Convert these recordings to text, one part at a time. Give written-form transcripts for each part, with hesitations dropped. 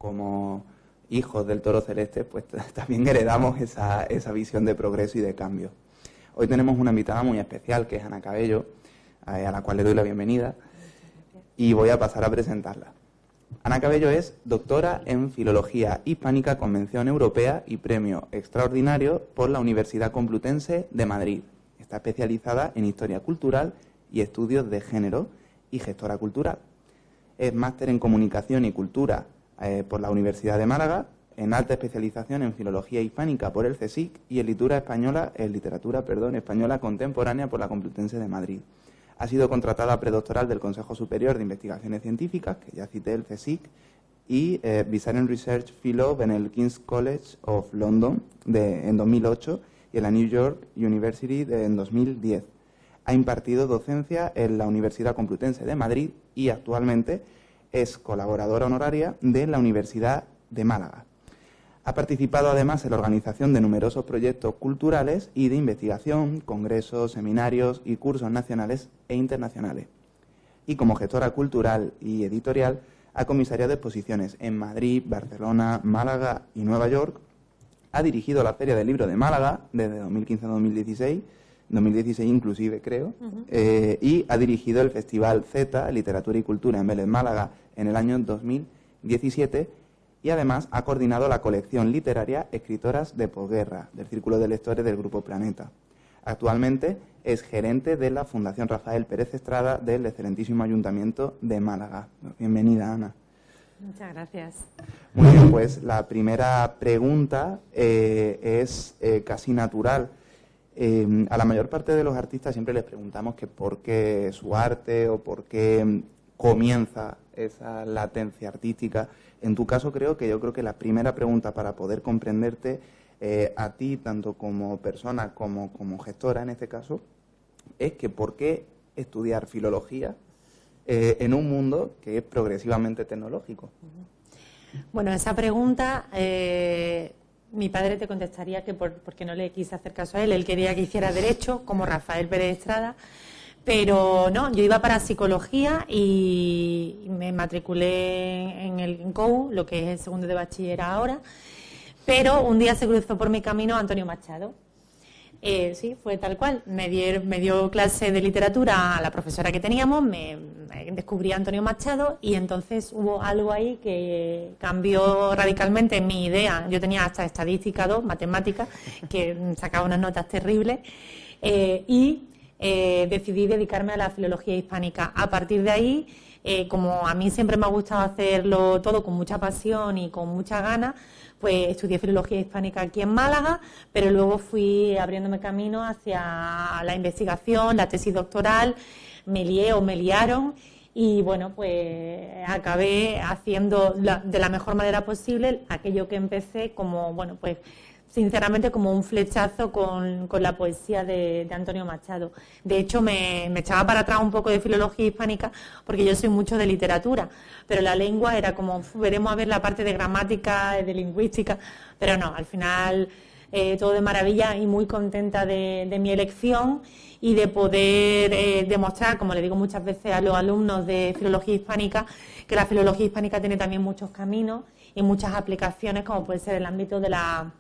como hijos del toro celeste, pues también heredamos esa visión de progreso y de cambio. Hoy tenemos una invitada muy especial, que es Ana Cabello, a la cual le doy la bienvenida, y voy a pasar a presentarla. Ana Cabello es doctora en Filología Hispánica con mención europea y premio extraordinario por la Universidad Complutense de Madrid. Está especializada en Historia Cultural y Estudios de Género y gestora cultural. Es máster en Comunicación y Cultura por la Universidad de Málaga, en alta especialización en Filología Hispánica por el CSIC y en Literatura Española Contemporánea por la Complutense de Madrid. Ha sido contratada predoctoral del Consejo Superior de Investigaciones Científicas, que ya cité, el CSIC, y Visarin Research Fellow en el King's College of London en 2008 y en la New York University en 2010. Ha impartido docencia en la Universidad Complutense de Madrid y actualmente es colaboradora honoraria de la Universidad de Málaga. Ha participado además en la organización de numerosos proyectos culturales y de investigación, congresos, seminarios y cursos nacionales e internacionales. Y como gestora cultural y editorial, ha comisariado exposiciones en Madrid, Barcelona, Málaga y Nueva York. Ha dirigido la Feria del Libro de Málaga desde 2015 a 2016 inclusive, creo, y ha dirigido el Festival Z, Literatura y Cultura en Vélez, Málaga, en el año 2017, y además ha coordinado la colección literaria Escritoras de Posguerra, del Círculo de Lectores del Grupo Planeta. Actualmente es gerente de la Fundación Rafael Pérez Estrada del excelentísimo Ayuntamiento de Málaga. Bienvenida, Ana. Muchas gracias. Muy bien, pues la primera pregunta es casi natural. A la mayor parte de los artistas siempre les preguntamos que por qué su arte o por qué comienza esa latencia artística. En tu caso yo creo que la primera pregunta para poder comprenderte a ti, tanto como persona como gestora en este caso, es que por qué estudiar filología en un mundo que es progresivamente tecnológico. Bueno, esa pregunta mi padre te contestaría que porque no le quise hacer caso a él. Él quería que hiciera Derecho, como Rafael Pérez Estrada, pero no, yo iba para Psicología y me matriculé en el COU, lo que es el segundo de bachiller ahora, pero un día se cruzó por mi camino Antonio Machado. Sí, fue tal cual. Me dio clase de literatura a la profesora que teníamos, me descubrí a Antonio Machado y entonces hubo algo ahí que cambió radicalmente mi idea. Yo tenía hasta estadística 2, matemáticas, que sacaba unas notas terribles, y decidí dedicarme a la filología hispánica. A partir de ahí, como a mí siempre me ha gustado hacerlo todo con mucha pasión y con mucha ganas, pues estudié filología hispánica aquí en Málaga, pero luego fui abriéndome camino hacia la investigación, la tesis doctoral, me liaron y bueno, pues acabé haciendo de la mejor manera posible aquello que empecé como, bueno, pues sinceramente como un flechazo con la poesía de Antonio Machado. De hecho, me echaba para atrás un poco de filología hispánica porque yo soy mucho de literatura, pero la lengua era como, veremos a ver la parte de gramática, de lingüística, pero no, al final todo de maravilla y muy contenta de mi elección y de poder demostrar, como le digo muchas veces a los alumnos de filología hispánica, que la filología hispánica tiene también muchos caminos y muchas aplicaciones, como puede ser el ámbito de la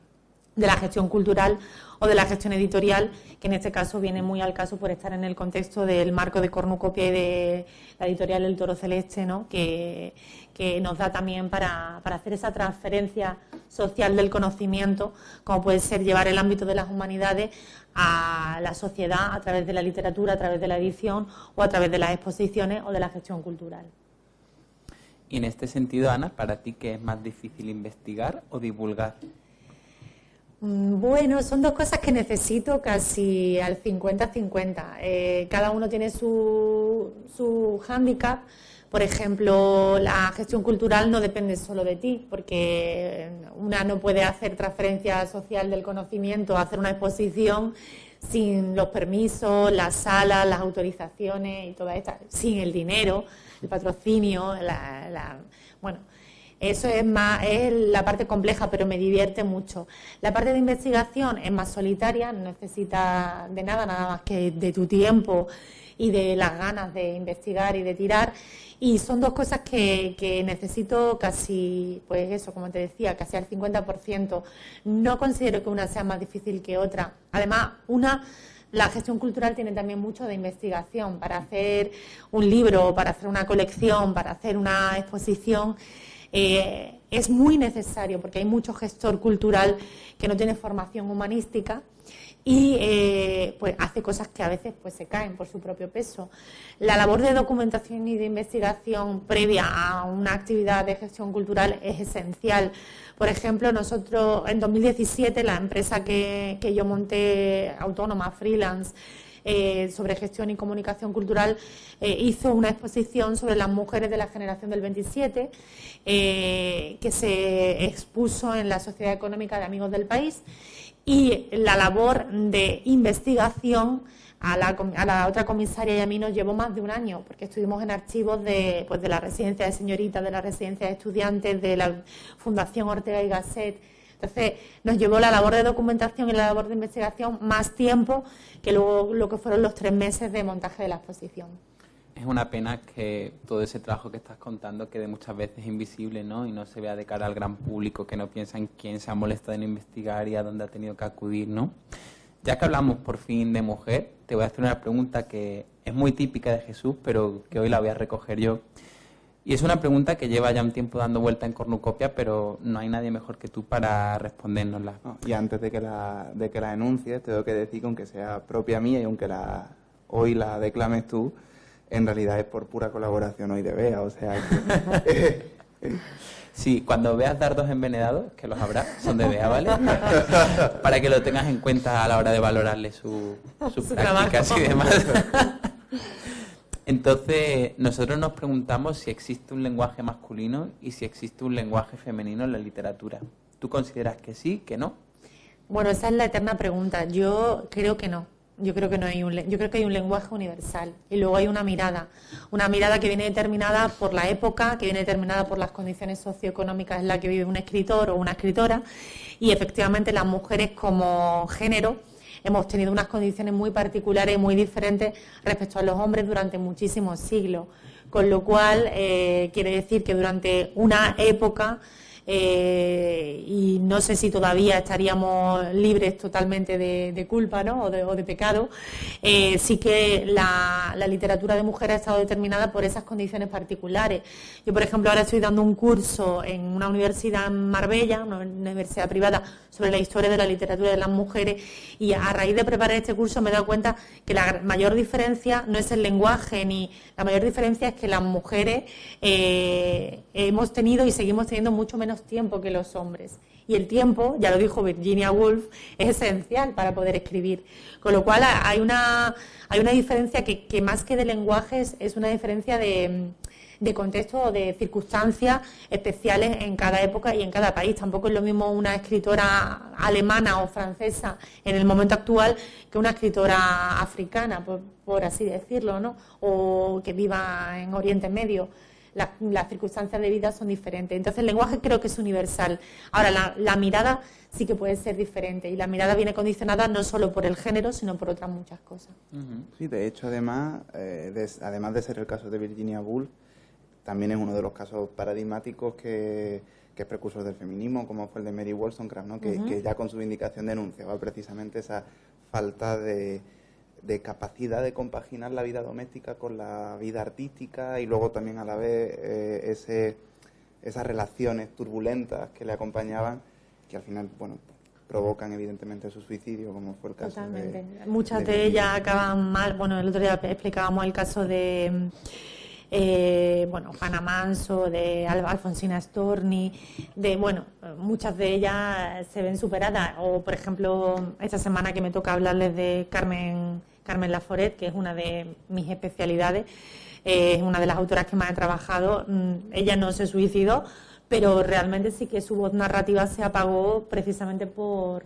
gestión cultural o de la gestión editorial, que en este caso viene muy al caso por estar en el contexto del marco de cornucopia y de la editorial El Toro Celeste, ¿no? que nos da también para hacer esa transferencia social del conocimiento, como puede ser llevar el ámbito de las humanidades a la sociedad a través de la literatura, a través de la edición o a través de las exposiciones o de la gestión cultural. Y en este sentido, Ana, ¿para ti qué es más difícil, investigar o divulgar? Bueno, son dos cosas que necesito casi al 50-50. Cada uno tiene su hándicap. Por ejemplo, la gestión cultural no depende solo de ti, porque una no puede hacer transferencia social del conocimiento, hacer una exposición sin los permisos, las salas, las autorizaciones y todas estas, sin el dinero, el patrocinio, bueno. Eso es la parte compleja, pero me divierte mucho. La parte de investigación es más solitaria, no necesita de nada más que de tu tiempo y de las ganas de investigar y de tirar. Y son dos cosas que necesito casi, pues eso, como te decía, casi al 50%. No considero que una sea más difícil que otra. Además, la gestión cultural tiene también mucho de investigación. Para hacer un libro, para hacer una colección, para hacer una exposición, es muy necesario, porque hay mucho gestor cultural que no tiene formación humanística y pues hace cosas que a veces pues se caen por su propio peso. La labor de documentación y de investigación previa a una actividad de gestión cultural es esencial. Por ejemplo, nosotros en 2017, la empresa que yo monté autónoma, freelance, sobre gestión y comunicación cultural, hizo una exposición sobre las mujeres de la generación del 27, que se expuso en la Sociedad Económica de Amigos del País. Y la labor de investigación a la otra comisaria y a mí nos llevó más de un año, porque estuvimos en archivos de la residencia de señoritas, de la residencia de estudiantes, de la Fundación Ortega y Gasset. Entonces, nos llevó la labor de documentación y la labor de investigación más tiempo que luego lo que fueron los 3 meses de montaje de la exposición. Es una pena que todo ese trabajo que estás contando quede muchas veces invisible, ¿no? Y no se vea de cara al gran público, que no piensa en quién se ha molestado en investigar y a dónde ha tenido que acudir, ¿no? Ya que hablamos por fin de mujer, te voy a hacer una pregunta que es muy típica de Jesús, pero que hoy la voy a recoger yo. Y es una pregunta que lleva ya un tiempo dando vuelta en Cornucopia, pero no hay nadie mejor que tú para respondérnosla. No, y antes de que la enuncies, tengo que decir que aunque sea propia mía y aunque hoy la declames tú, en realidad es por pura colaboración hoy de Bea, o sea que... Sí, cuando veas dardos envenenados, que los habrá, son de Bea, ¿vale? Para que lo tengas en cuenta a la hora de valorarle sus prácticas y demás. Entonces, nosotros nos preguntamos si existe un lenguaje masculino y si existe un lenguaje femenino en la literatura. ¿Tú consideras que sí, que no? Bueno, esa es la eterna pregunta. Yo creo que no. Yo creo que hay un lenguaje universal y luego hay una mirada que viene determinada por la época, que viene determinada por las condiciones socioeconómicas en las que vive un escritor o una escritora, y efectivamente las mujeres como género hemos tenido unas condiciones muy particulares y muy diferentes respecto a los hombres durante muchísimos siglos, con lo cual quiere decir que durante una época, y no sé si todavía estaríamos libres totalmente de culpa, ¿no? o de pecado, sí que la literatura de mujer ha estado determinada por esas condiciones particulares. Yo, por ejemplo, ahora estoy dando un curso en una universidad en Marbella, una universidad privada, sobre la historia de la literatura de las mujeres, y a raíz de preparar este curso me he dado cuenta que la mayor diferencia no es el lenguaje, ni la mayor diferencia es que las mujeres hemos tenido y seguimos teniendo mucho menos tiempo que los hombres. Y el tiempo, ya lo dijo Virginia Woolf, es esencial para poder escribir. Con lo cual hay una diferencia que más que de lenguajes es una diferencia de contexto o de circunstancias especiales en cada época y en cada país. Tampoco es lo mismo una escritora alemana o francesa en el momento actual que una escritora africana, por así decirlo, ¿no? O que viva en Oriente Medio. Las circunstancias de vida son diferentes. Entonces el lenguaje creo que es universal. Ahora, la mirada sí que puede ser diferente, y la mirada viene condicionada no solo por el género, sino por otras muchas cosas. Sí, de hecho, además de ser el caso de Virginia Woolf, también es uno de los casos paradigmáticos que es precursor del feminismo, como fue el de Mary Wollstonecraft, ¿no? Que ya con su vindicación denunciaba precisamente esa falta de capacidad de compaginar la vida doméstica con la vida artística, y luego también a la vez esas relaciones turbulentas que le acompañaban, que al final, bueno, provocan evidentemente su suicidio, como fue el caso. Totalmente. Muchas de ellas acaban mal. Bueno, el otro día explicábamos el caso de Juana Manso, de Alfonsina Storni, muchas de ellas se ven superadas. O, por ejemplo, esta semana que me toca hablarles de Carmen Laforet, que es una de mis especialidades, es una de las autoras que más he trabajado. Ella no se suicidó, pero realmente sí que su voz narrativa se apagó precisamente por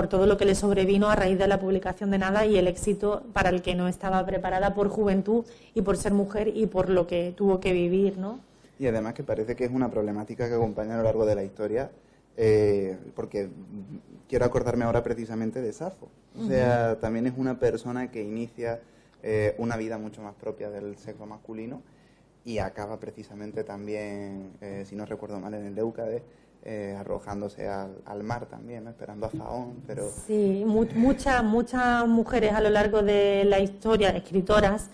todo lo que le sobrevino a raíz de la publicación de Nada y el éxito para el que no estaba preparada por juventud y por ser mujer y por lo que tuvo que vivir, ¿no? Y además que parece que es una problemática que acompaña a lo largo de la historia, porque quiero acordarme ahora precisamente de Safo. O sea, también es una persona que inicia una vida mucho más propia del sexo masculino y acaba precisamente también, si no recuerdo mal, en el Leucade, arrojándose al mar también, ¿no? Esperando a Faón, pero... Sí, muchas mujeres a lo largo de la historia, escritoras,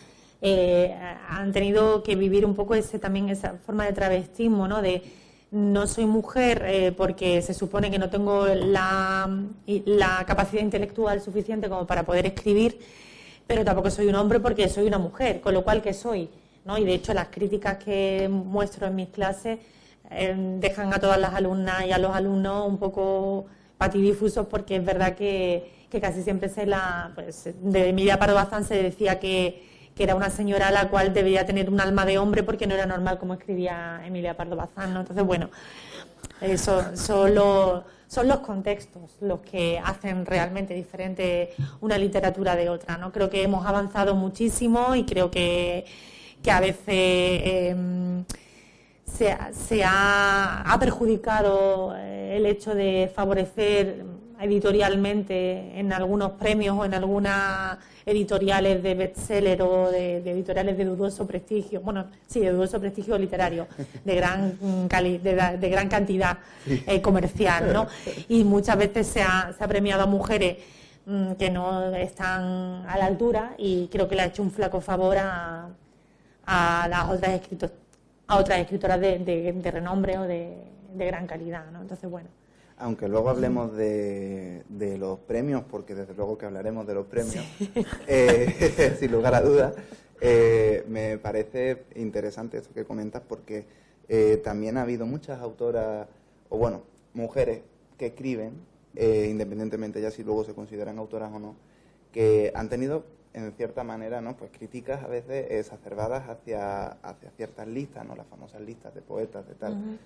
han tenido que vivir un poco también esa forma de travestismo, ¿no? De no soy mujer porque se supone que no tengo la capacidad intelectual suficiente como para poder escribir, pero tampoco soy un hombre porque soy una mujer, con lo cual, ¿qué soy? ¿No? Y de hecho las críticas que muestro en mis clases dejan a todas las alumnas y a los alumnos un poco patidifusos, porque es verdad que casi siempre de Emilia Pardo Bazán se decía que era una señora a la cual debía tener un alma de hombre porque no era normal como escribía Emilia Pardo Bazán, ¿no? Entonces, bueno, eso son los contextos los que hacen realmente diferente una literatura de otra, ¿no? Creo que hemos avanzado muchísimo y creo que a veces se ha perjudicado el hecho de favorecer editorialmente en algunos premios o en algunas editoriales de bestseller o de editoriales de dudoso prestigio, bueno, sí, de dudoso prestigio literario, de gran cantidad comercial, ¿no? Y muchas veces se ha premiado a mujeres que no están a la altura, y creo que le ha hecho un flaco favor a las otras escritoras de renombre o de gran calidad, ¿no? Entonces, bueno. Aunque luego hablemos de los premios, porque desde luego que hablaremos de los premios, sí. Sin lugar a dudas, me parece interesante esto que comentas, porque también ha habido muchas autoras, o bueno, mujeres que escriben, independientemente ya si luego se consideran autoras o no, que han tenido, en cierta manera, ¿no?, pues críticas a veces exacerbadas hacia ciertas listas, ¿no?, las famosas listas de poetas, de tal.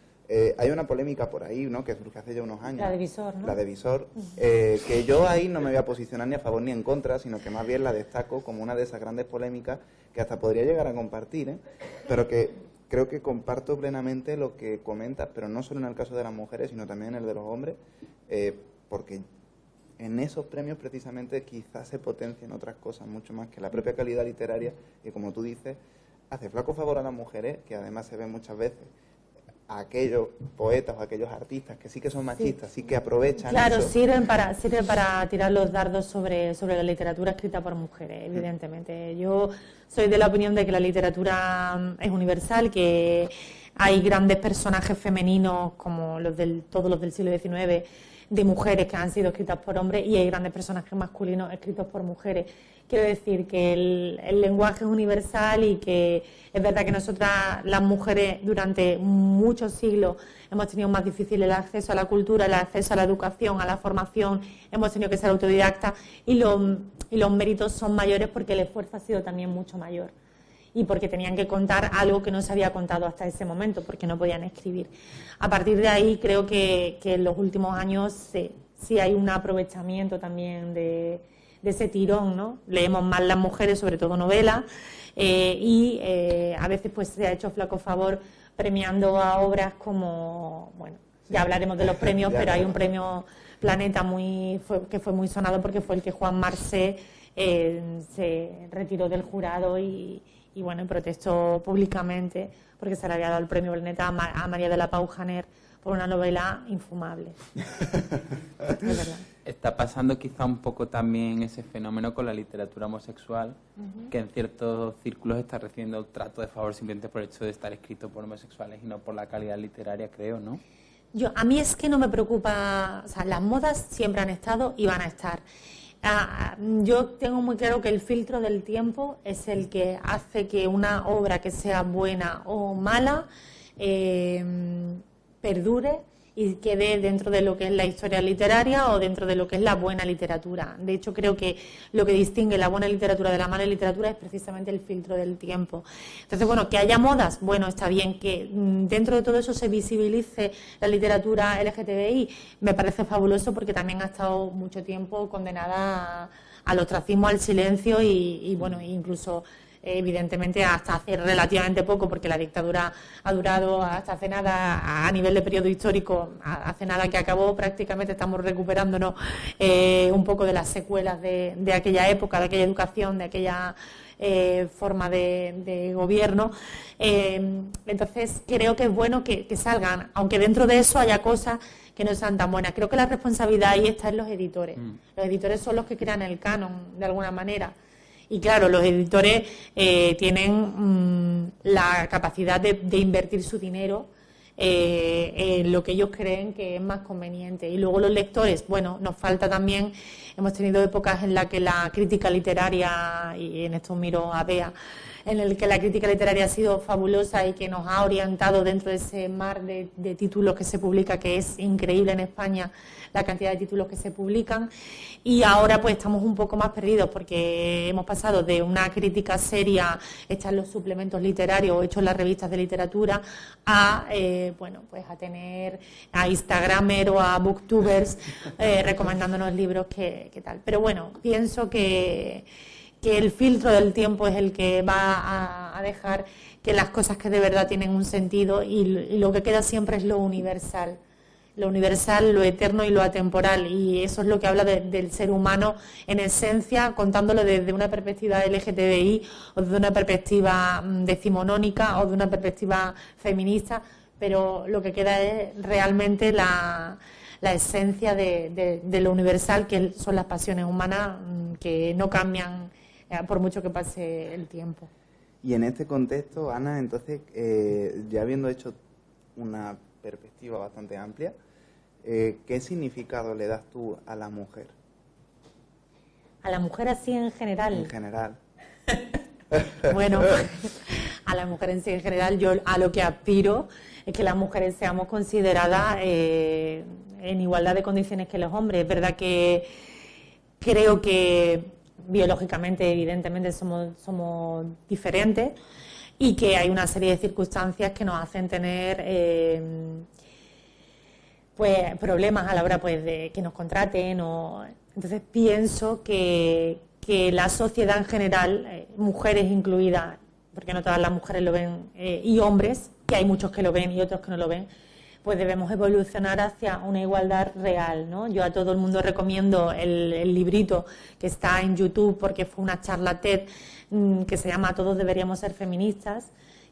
Hay una polémica por ahí, ¿no?, que surge hace ya unos años. La de Visor, ¿no? La de Visor, que yo ahí no me voy a posicionar ni a favor ni en contra, sino que más bien la destaco como una de esas grandes polémicas que hasta podría llegar a compartir, pero que creo que comparto plenamente lo que comentas, pero no solo en el caso de las mujeres, sino también en el de los hombres, porque en esos premios precisamente quizás se potencian otras cosas mucho más que la propia calidad literaria, y como tú dices, hace flaco favor a las mujeres, que además se ven muchas veces a aquellos poetas o a aquellos artistas que sí que son machistas, sí que aprovechan. Claro, eso. sirven para tirar los dardos sobre la literatura escrita por mujeres, evidentemente. Yo soy de la opinión de que la literatura es universal, que hay grandes personajes femeninos como todos los del siglo XIX, de mujeres que han sido escritas por hombres, y hay grandes personajes masculinos escritos por mujeres. Quiero decir que el lenguaje es universal, y que es verdad que nosotras, las mujeres, durante muchos siglos hemos tenido más difícil el acceso a la cultura, el acceso a la educación, a la formación, hemos tenido que ser autodidactas, y los méritos son mayores porque el esfuerzo ha sido también mucho mayor, y porque tenían que contar algo que no se había contado hasta ese momento, porque no podían escribir. A partir de ahí creo que en los últimos años sí hay un aprovechamiento también de ese tirón, ¿no? Leemos más las mujeres, sobre todo novelas, y a veces pues se ha hecho flaco favor premiando a obras como, bueno, ya hablaremos de los premios, pero hay un premio Planeta que fue muy sonado porque fue el que Juan Marsé se retiró del jurado y bueno, protestó públicamente porque se le había dado el premio Planeta a María de la Pau Janer por una novela infumable. Es verdad. Está pasando quizá un poco también ese fenómeno con la literatura homosexual, que en ciertos círculos está recibiendo un trato de favor simplemente por el hecho de estar escrito por homosexuales y no por la calidad literaria, creo, ¿no? A mí es que no me preocupa, o sea, las modas siempre han estado y van a estar. Yo tengo muy claro que el filtro del tiempo es el que hace que una obra, que sea buena o mala, perdure y quede dentro de lo que es la historia literaria o dentro de lo que es la buena literatura. De hecho, creo que lo que distingue la buena literatura de la mala literatura es precisamente el filtro del tiempo. Entonces, bueno, que haya modas, bueno, está bien. Que dentro de todo eso se visibilice la literatura LGTBI, me parece fabuloso, porque también ha estado mucho tiempo condenada al ostracismo, al silencio y bueno, incluso evidentemente hasta hace relativamente poco, porque la dictadura ha durado hasta hace nada, a nivel de periodo histórico, hace nada que acabó, prácticamente estamos recuperándonos un poco de las secuelas de aquella época, de aquella educación, de aquella forma de gobierno. Entonces creo que es bueno que salgan, aunque dentro de eso haya cosas que no sean tan buenas. Creo que la responsabilidad ahí está en los editores. Los editores son los que crean el canon, de alguna manera. Y claro, los editores tienen la capacidad de invertir su dinero en lo que ellos creen que es más conveniente. Y luego los lectores, bueno, nos falta también, hemos tenido épocas en las que la crítica literaria, y en esto miro a Bea, en el que la crítica literaria ha sido fabulosa y que nos ha orientado dentro de ese mar de títulos que se publica, que es increíble en España la cantidad de títulos que se publican, y ahora pues estamos un poco más perdidos porque hemos pasado de una crítica seria hecha en los suplementos literarios o hecha en las revistas de literatura a a tener a Instagramer o a booktubers recomendándonos libros que tal. Pero bueno, pienso que el filtro del tiempo es el que va a dejar que las cosas que de verdad tienen un sentido, y lo que queda siempre es lo universal, lo eterno y lo atemporal, y eso es lo que habla del ser humano en esencia, contándolo desde una perspectiva LGTBI o desde una perspectiva decimonónica o de una perspectiva feminista, pero lo que queda es realmente la esencia de lo universal, que son las pasiones humanas que no cambian por mucho que pase el tiempo. Y en este contexto, Ana, entonces, ya habiendo hecho una perspectiva bastante amplia, ¿qué significado le das tú a la mujer? ¿A la mujer así en general? En general. Bueno, a la mujer en sí en general, yo a lo que aspiro es que las mujeres seamos consideradas en igualdad de condiciones que los hombres. Es verdad que creo que biológicamente, evidentemente, somos diferentes, y que hay una serie de circunstancias que nos hacen tener problemas a la hora de que nos contraten. Entonces pienso que la sociedad en general, mujeres incluidas, porque no todas las mujeres lo ven, y hombres, que hay muchos que lo ven y otros que no lo ven, pues debemos evolucionar hacia una igualdad real, ¿no? Yo a todo el mundo recomiendo el librito que está en YouTube, porque fue una charla TED que se llama Todos deberíamos ser feministas,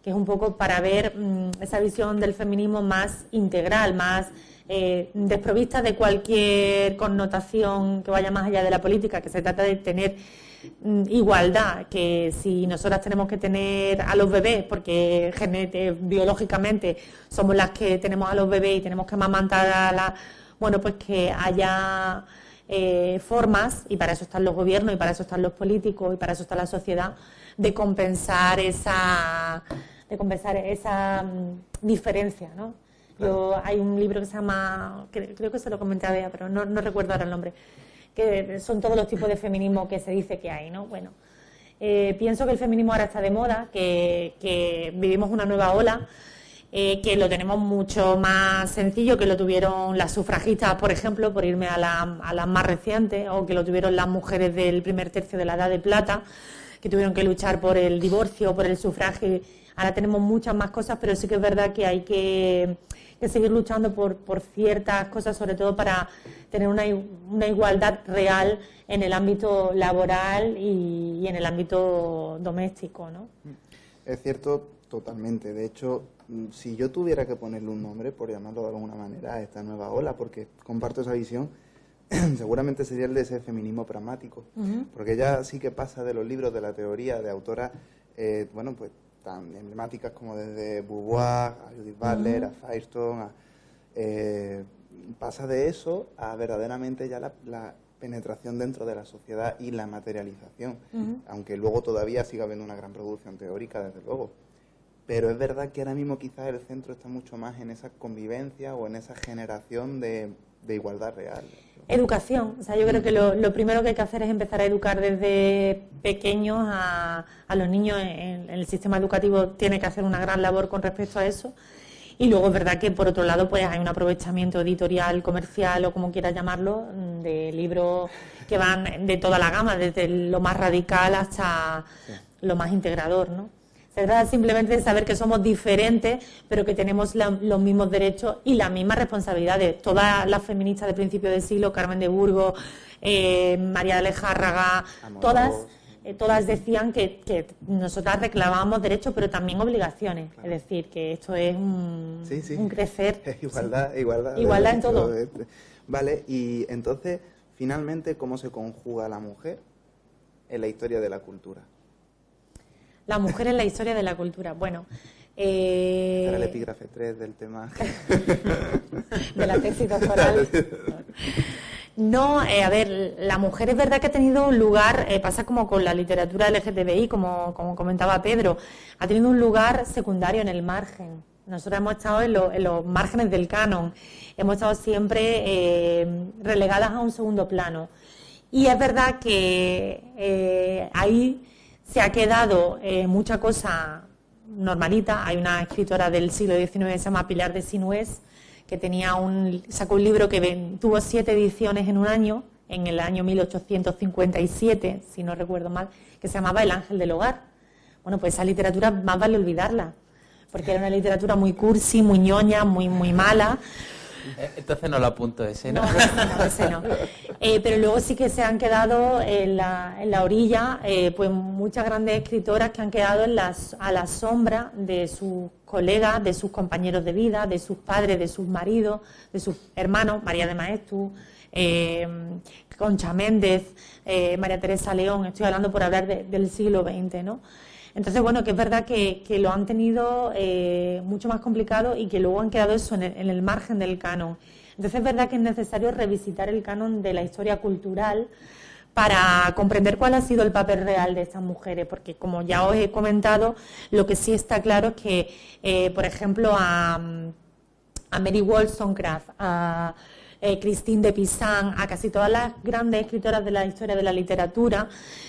que es un poco para ver esa visión del feminismo más integral, más desprovista de cualquier connotación que vaya más allá de la política, que se trata de tener igualdad, que si nosotras tenemos que tener a los bebés, porque biológicamente somos las que tenemos a los bebés y tenemos que amamantar pues que haya formas, y para eso están los gobiernos y para eso están los políticos y para eso está la sociedad, de compensar esa diferencia, ¿no? Hay un libro que se llama, creo que se lo comenté a Bea, pero no recuerdo ahora el nombre, que son todos los tipos de feminismo que se dice que hay, ¿no? Bueno, pienso que el feminismo ahora está de moda, que vivimos una nueva ola, que lo tenemos mucho más sencillo que lo tuvieron las sufragistas, por ejemplo, por irme a las más recientes, o que lo tuvieron las mujeres del primer tercio de la Edad de Plata, que tuvieron que luchar por el divorcio, por el sufragio. Ahora tenemos muchas más cosas, pero sí que es verdad que hay que seguir luchando por ciertas cosas, sobre todo para tener una igualdad real en el ámbito laboral y en el ámbito doméstico, ¿no? Es cierto, totalmente. De hecho, si yo tuviera que ponerle un nombre, por llamarlo de alguna manera, a esta nueva ola, porque comparto esa visión, seguramente sería el de ese feminismo pragmático, porque ya sí que pasa de los libros de la teoría de autoras, pues tan emblemáticas como desde Beauvoir, a Judith Butler, a Firestone, pasa de eso a verdaderamente ya la penetración dentro de la sociedad y la materialización, aunque luego todavía siga habiendo una gran producción teórica, desde luego. Pero es verdad que ahora mismo quizás el centro está mucho más en esa convivencia o en esa generación de igualdad real. Educación. O sea, yo creo que lo primero que hay que hacer es empezar a educar desde pequeños a los niños. En el sistema educativo tiene que hacer una gran labor con respecto a eso. Y luego es verdad que, por otro lado, pues hay un aprovechamiento editorial, comercial o como quieras llamarlo, de libros que van de toda la gama, desde lo más radical hasta lo más integrador, ¿no? Se trata simplemente de saber que somos diferentes, pero que tenemos los mismos derechos y las mismas responsabilidades. Todas las feministas de principio de siglo, Carmen de Burgos, María de Lejárraga, todas decían que nosotras reclamábamos derechos, pero también obligaciones. Claro. Es decir, que esto es un crecer. Igualdad en todo. Vale, y entonces, finalmente, ¿cómo se conjuga la mujer en la historia de la cultura? La mujer en la historia de la cultura. Bueno, era el epígrafe 3 del tema. de la tesis doctoral. No, a ver, la mujer es verdad que ha tenido un lugar, pasa como con la literatura LGTBI, como comentaba Pedro, ha tenido un lugar secundario en el margen. Nosotros hemos estado en los márgenes del canon, hemos estado siempre relegadas a un segundo plano. Y es verdad que ahí se ha quedado mucha cosa normalita. Hay una escritora del siglo XIX que se llama Pilar de Sinués, que sacó un libro que tuvo 7 ediciones en un año, en el año 1857, si no recuerdo mal, que se llamaba El ángel del hogar. Bueno, pues esa literatura más vale olvidarla, porque era una literatura muy cursi, muy ñoña, muy mala. Entonces no lo apunto ese, ¿no? No, ese no. Pero luego sí que se han quedado en la orilla, pues muchas grandes escritoras que han quedado a la sombra de sus colegas, de sus compañeros de vida, de sus padres, de sus maridos, de sus hermanos, María de Maeztu, Concha Méndez, María Teresa León. Estoy hablando por hablar del siglo XX, ¿no? Entonces, bueno, que es verdad que lo han tenido mucho más complicado y que luego han quedado eso en el margen del canon. Entonces, es verdad que es necesario revisitar el canon de la historia cultural para comprender cuál ha sido el papel real de estas mujeres, porque como ya os he comentado, lo que sí está claro es que, por ejemplo, a Mary Wollstonecraft, a Christine de Pizan, a casi todas las grandes escritoras de la historia de la literatura,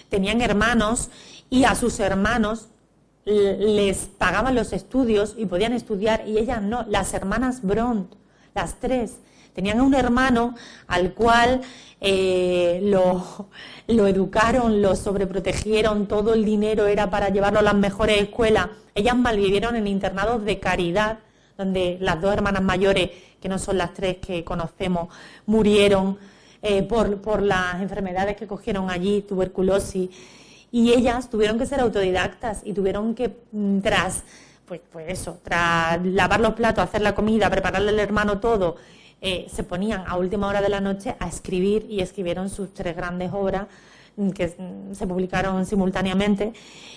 tenían hermanos y a sus hermanos les pagaban los estudios y podían estudiar, y ellas no. Las hermanas Brontë, las 3, tenían un hermano al cual lo educaron, lo sobreprotegieron, todo el dinero era para llevarlo a las mejores escuelas. Ellas malvivieron en internados de caridad, donde las 2 hermanas mayores, que no son las 3 que conocemos, murieron por las enfermedades que cogieron allí, tuberculosis, y ellas tuvieron que ser autodidactas y tuvieron que, tras lavar los platos, hacer la comida, prepararle al hermano todo, se ponían a última hora de la noche a escribir, y escribieron sus 3 grandes obras que se publicaron simultáneamente.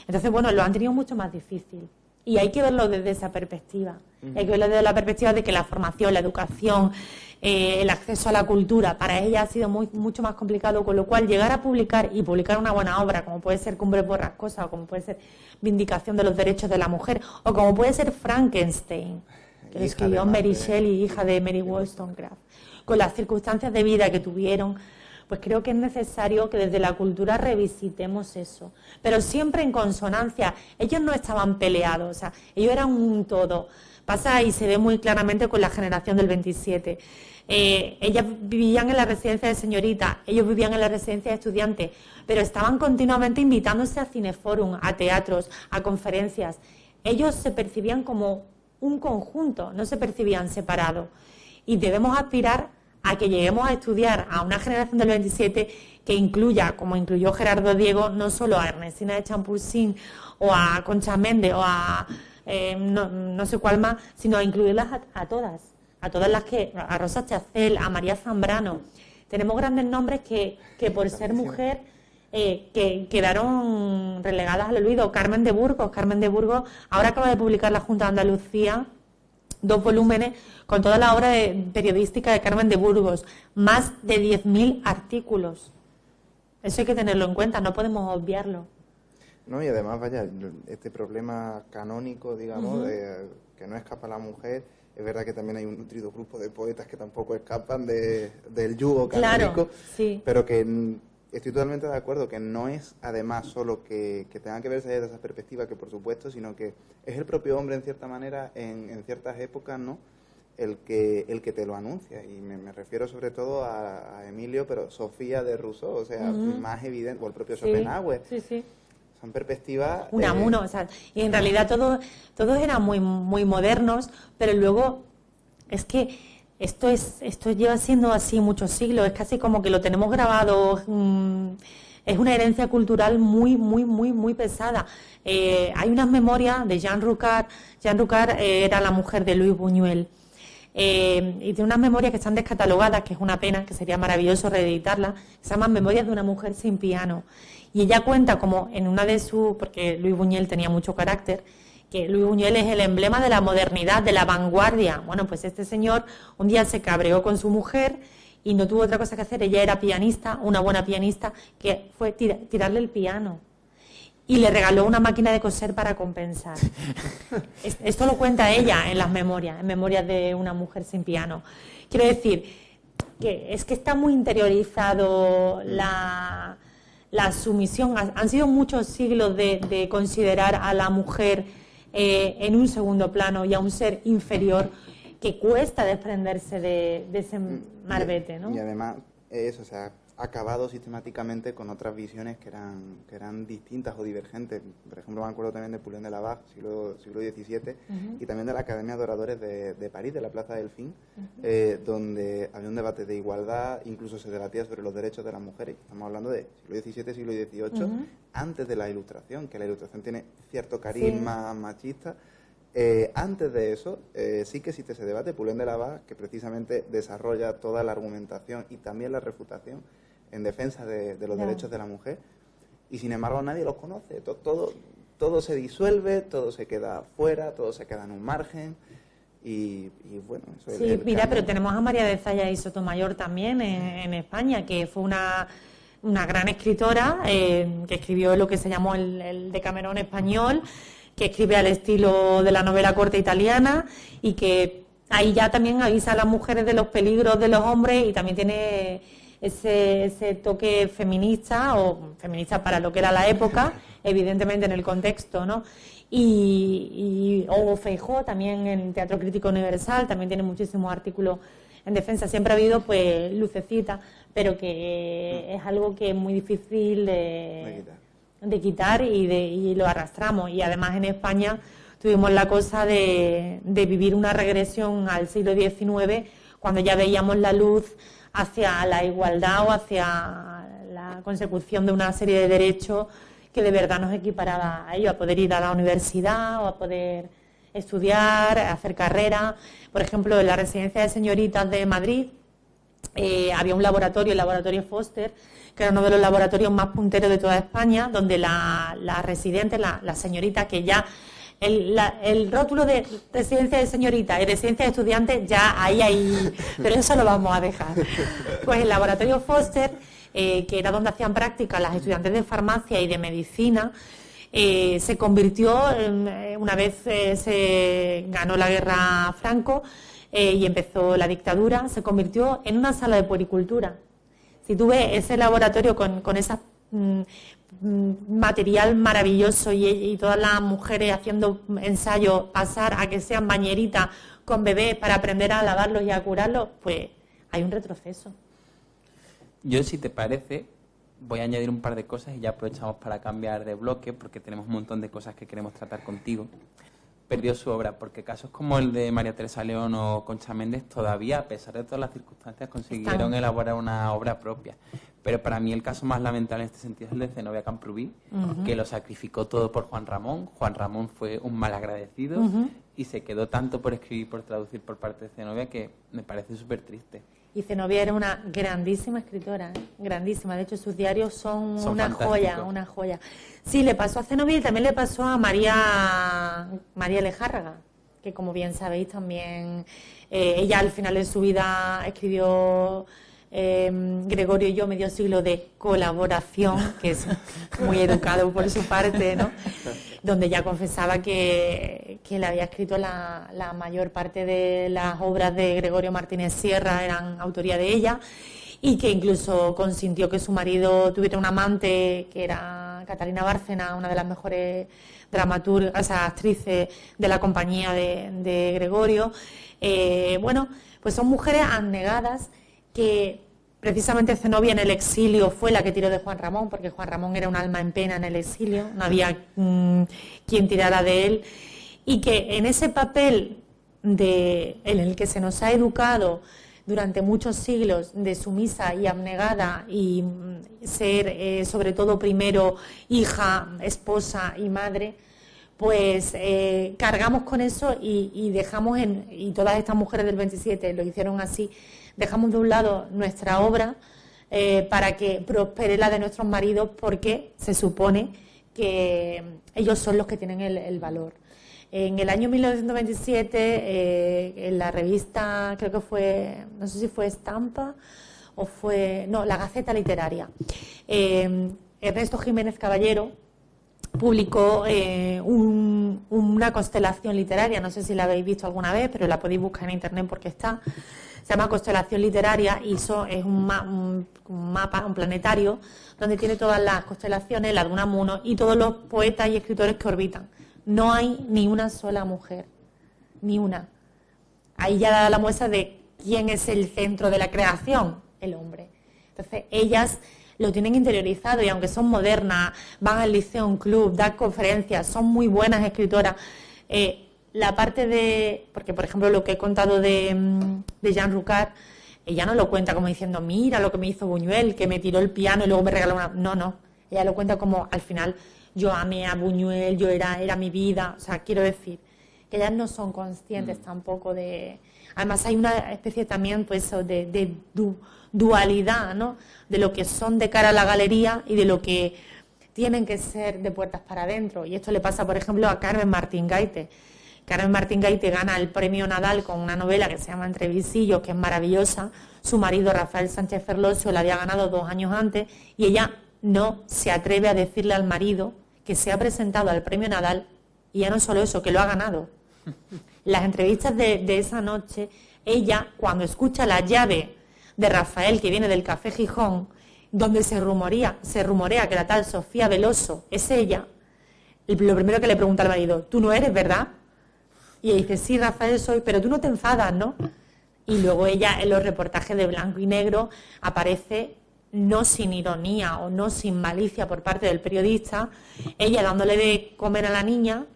Entonces, bueno, lo han tenido mucho más difícil. Y hay que verlo desde esa perspectiva. Hay que verlo desde la perspectiva de que la formación, la educación, el acceso a la cultura, para ella ha sido mucho más complicado, con lo cual llegar a publicar una buena obra, como puede ser Cumbres Borrascosas, o como puede ser Vindicación de los Derechos de la Mujer, o como puede ser Frankenstein, que lo escribió Mary Shelley, hija de Mary Wollstonecraft, con las circunstancias de vida que tuvieron, pues creo que es necesario que desde la cultura revisitemos eso, pero siempre en consonancia. Ellos no estaban peleados, o sea, ellos eran un todo. Pasa y se ve muy claramente con la generación del 27. Ellas vivían en la residencia de señorita, ellos vivían en la residencia de estudiantes, pero estaban continuamente invitándose a cineforum, a teatros, a conferencias. Ellos se percibían como un conjunto, no se percibían separados. Y debemos aspirar a que lleguemos a estudiar a una generación del 27 que incluya, como incluyó Gerardo Diego, no solo a Ernestina de Champursin o a Concha Méndez o a no sé cuál más, sino a incluirlas a todas las que, a Rosa Chacel, a María Zambrano. Tenemos grandes nombres que por ser mujer que quedaron relegadas al olvido. Carmen de Burgos ahora acaba de publicar la Junta de Andalucía 2 volúmenes con toda la obra periodística de Carmen de Burgos, más de 10.000 artículos. Eso hay que tenerlo en cuenta, no podemos obviarlo. No, y además, vaya, este problema canónico, digamos, que no escapa a la mujer, es verdad que también hay un nutrido grupo de poetas que tampoco escapan del yugo canónico, claro, sí. Pero que estoy totalmente de acuerdo que no es además solo que tenga que verse desde esa perspectiva, que por supuesto, sino que es el propio hombre en cierta manera, en ciertas épocas, ¿no?, el que te lo anuncia. Y me refiero sobre todo a Emilio, pero Sofía de Rousseau, o sea, más evidente, o el propio Schopenhauer. Sí, sí. Son perspectivas... Unamuno, o sea, y en realidad todos eran muy, muy modernos, pero luego es que esto lleva siendo así muchos siglos, es casi como que lo tenemos grabado, es una herencia cultural muy, muy, muy, muy pesada. Hay unas memorias de Jean Roucard. Jean Roucard era la mujer de Louis Buñuel. Y tiene unas memorias que están descatalogadas, que es una pena, que sería maravilloso reeditarlas, se llaman Memorias de una mujer sin piano. Y ella cuenta como en una de sus, porque Louis Buñuel tenía mucho carácter, que Louis Buñuel es el emblema de la modernidad, de la vanguardia. Bueno, pues este señor un día se cabreó con su mujer y no tuvo otra cosa que hacer. Ella era pianista, una buena pianista, que fue tirarle el piano. Y le regaló una máquina de coser para compensar. Esto lo cuenta ella en las memorias, en Memorias de una mujer sin piano. Quiero decir que es que está muy interiorizado la sumisión. Han sido muchos siglos de considerar a la mujer en un segundo plano y a un ser inferior que cuesta desprenderse de ese marbete, ¿no? Y además, eso, o sea, ha acabado sistemáticamente con otras visiones que eran distintas o divergentes. Por ejemplo, me acuerdo también de Poulain de Labarre, siglo XVII, y también de la Academia de Oradores de París, de la Plaza Delfín, donde había un debate de igualdad, incluso se debatía sobre los derechos de las mujeres. Estamos hablando de siglo XVII, siglo XVIII, antes de la Ilustración, que la Ilustración tiene cierto carisma machista. Antes de eso, sí que existe ese debate. Poulain de Labarre, que precisamente desarrolla toda la argumentación y también la refutación en defensa de los derechos de la mujer, y sin embargo nadie los conoce. Todo se disuelve, todo se queda fuera, todo se queda en un margen, y bueno, eso sí, es mira, pero tenemos a María de Zayas y Sotomayor también en España, que fue una gran escritora, que escribió lo que se llamó el Decamerón español, que escribe al estilo de la novela corta italiana, y que ahí ya también avisa a las mujeres de los peligros de los hombres, y también tiene ese toque feminista, o feminista para lo que era la época, evidentemente en el contexto, ¿no? O Feijóo también en Teatro Crítico Universal, también tiene muchísimos artículos en defensa. Siempre ha habido pues lucecita, pero que es algo que es muy difícil de quitar y lo arrastramos. Y además en España tuvimos la cosa de vivir una regresión al siglo XIX, cuando ya veíamos la luz hacia la igualdad o hacia la consecución de una serie de derechos que de verdad nos equiparaba a ello, a poder ir a la universidad o a poder estudiar, hacer carrera. Por ejemplo, en la residencia de señoritas de Madrid había un laboratorio, el laboratorio Foster, que era uno de los laboratorios más punteros de toda España, donde las residentes, las señoritas, que ya el rótulo de residencia de señorita y residencia de estudiantes, ya ahí hay, pero eso lo vamos a dejar. Pues el laboratorio Foster, que era donde hacían práctica las estudiantes de farmacia y de medicina, se convirtió, una vez se ganó la guerra Franco y empezó la dictadura, se convirtió en una sala de puericultura. Si tú ves ese laboratorio con esa material maravilloso y todas las mujeres haciendo ensayos, pasar a que sean bañeritas con bebés para aprender a lavarlos y a curarlos, pues hay un retroceso. Yo, si te parece, voy a añadir un par de cosas y ya aprovechamos para cambiar de bloque, porque tenemos un montón de cosas que queremos tratar contigo. Perdió su obra, porque casos como el de María Teresa León o Concha Méndez todavía, a pesar de todas las circunstancias, consiguieron elaborar una obra propia. Pero para mí el caso más lamentable en este sentido es el de Zenobia Camprubí, que lo sacrificó todo por Juan Ramón. Juan Ramón fue un malagradecido y se quedó tanto por escribir y por traducir por parte de Zenobia que me parece súper triste. Y Zenobia era una grandísima escritora, grandísima. De hecho, sus diarios son una joya, una joya. Sí, le pasó a Zenobia y también le pasó a María Lejárraga, que como bien sabéis también, ella al final de su vida escribió Gregorio y yo, medio siglo de colaboración, que es muy educado por su parte, ¿no? Donde ya confesaba que le había escrito la mayor parte de las obras de Gregorio Martínez Sierra eran autoría de ella, y que incluso consintió que su marido tuviera un amante, que era Catalina Bárcena, una de las mejores dramaturgas, o sea, actrices de la compañía de Gregorio. Bueno, pues son mujeres abnegadas que precisamente Zenobia en el exilio fue la que tiró de Juan Ramón, porque Juan Ramón era un alma en pena en el exilio, no había quien tirara de él, y que en ese papel en el que se nos ha educado durante muchos siglos de sumisa y abnegada y ser sobre todo primero hija, esposa y madre, pues cargamos con eso y dejamos y todas estas mujeres del 27 lo hicieron así, dejamos de un lado nuestra obra para que prospere la de nuestros maridos, porque se supone que ellos son los que tienen el valor. En el año 1927, en la revista, creo que fue, no sé si fue Estampa o fue, no, la Gaceta Literaria, Ernesto Jiménez Caballero publicó una constelación literaria, no sé si la habéis visto alguna vez, pero la podéis buscar en internet porque está. Se llama Constelación Literaria y eso es un mapa, un planetario, donde tiene todas las constelaciones, la de Unamuno y todos los poetas y escritores que orbitan. No hay ni una sola mujer, ni una. Ahí ya da la muestra de quién es el centro de la creación, el hombre. Entonces, ellas lo tienen interiorizado y aunque son modernas, van al liceo, un club, dan conferencias, son muy buenas escritoras. La parte de, porque por ejemplo lo que he contado de Jean Rucard, ella no lo cuenta como diciendo, mira lo que me hizo Buñuel, que me tiró el piano y luego me regaló una... No, ella lo cuenta como al final yo amé a Buñuel, yo era mi vida, o sea, quiero decir que ellas no son conscientes tampoco de... Además hay una especie también pues de dualidad, ¿no? De lo que son de cara a la galería y de lo que tienen que ser de puertas para adentro. Y esto le pasa, por ejemplo, a Carmen Martín Gaite. Carmen Martín Gaite gana el premio Nadal con una novela que se llama Entre visillos, que es maravillosa. Su marido, Rafael Sánchez Ferlosio, la había ganado 2 años antes y ella no se atreve a decirle al marido que se ha presentado al premio Nadal y ya no solo eso, que lo ha ganado. Las entrevistas de esa noche, ella, cuando escucha la llave de Rafael que viene del Café Gijón, donde se rumorea que la tal Sofía Veloso es ella, lo primero que le pregunta al marido, ¿tú no eres, verdad? Y ella dice, sí, Rafael soy, pero tú no te enfadas, ¿no? Y luego ella en los reportajes de blanco y negro aparece no sin ironía o no sin malicia por parte del periodista, ella dándole de comer a la niña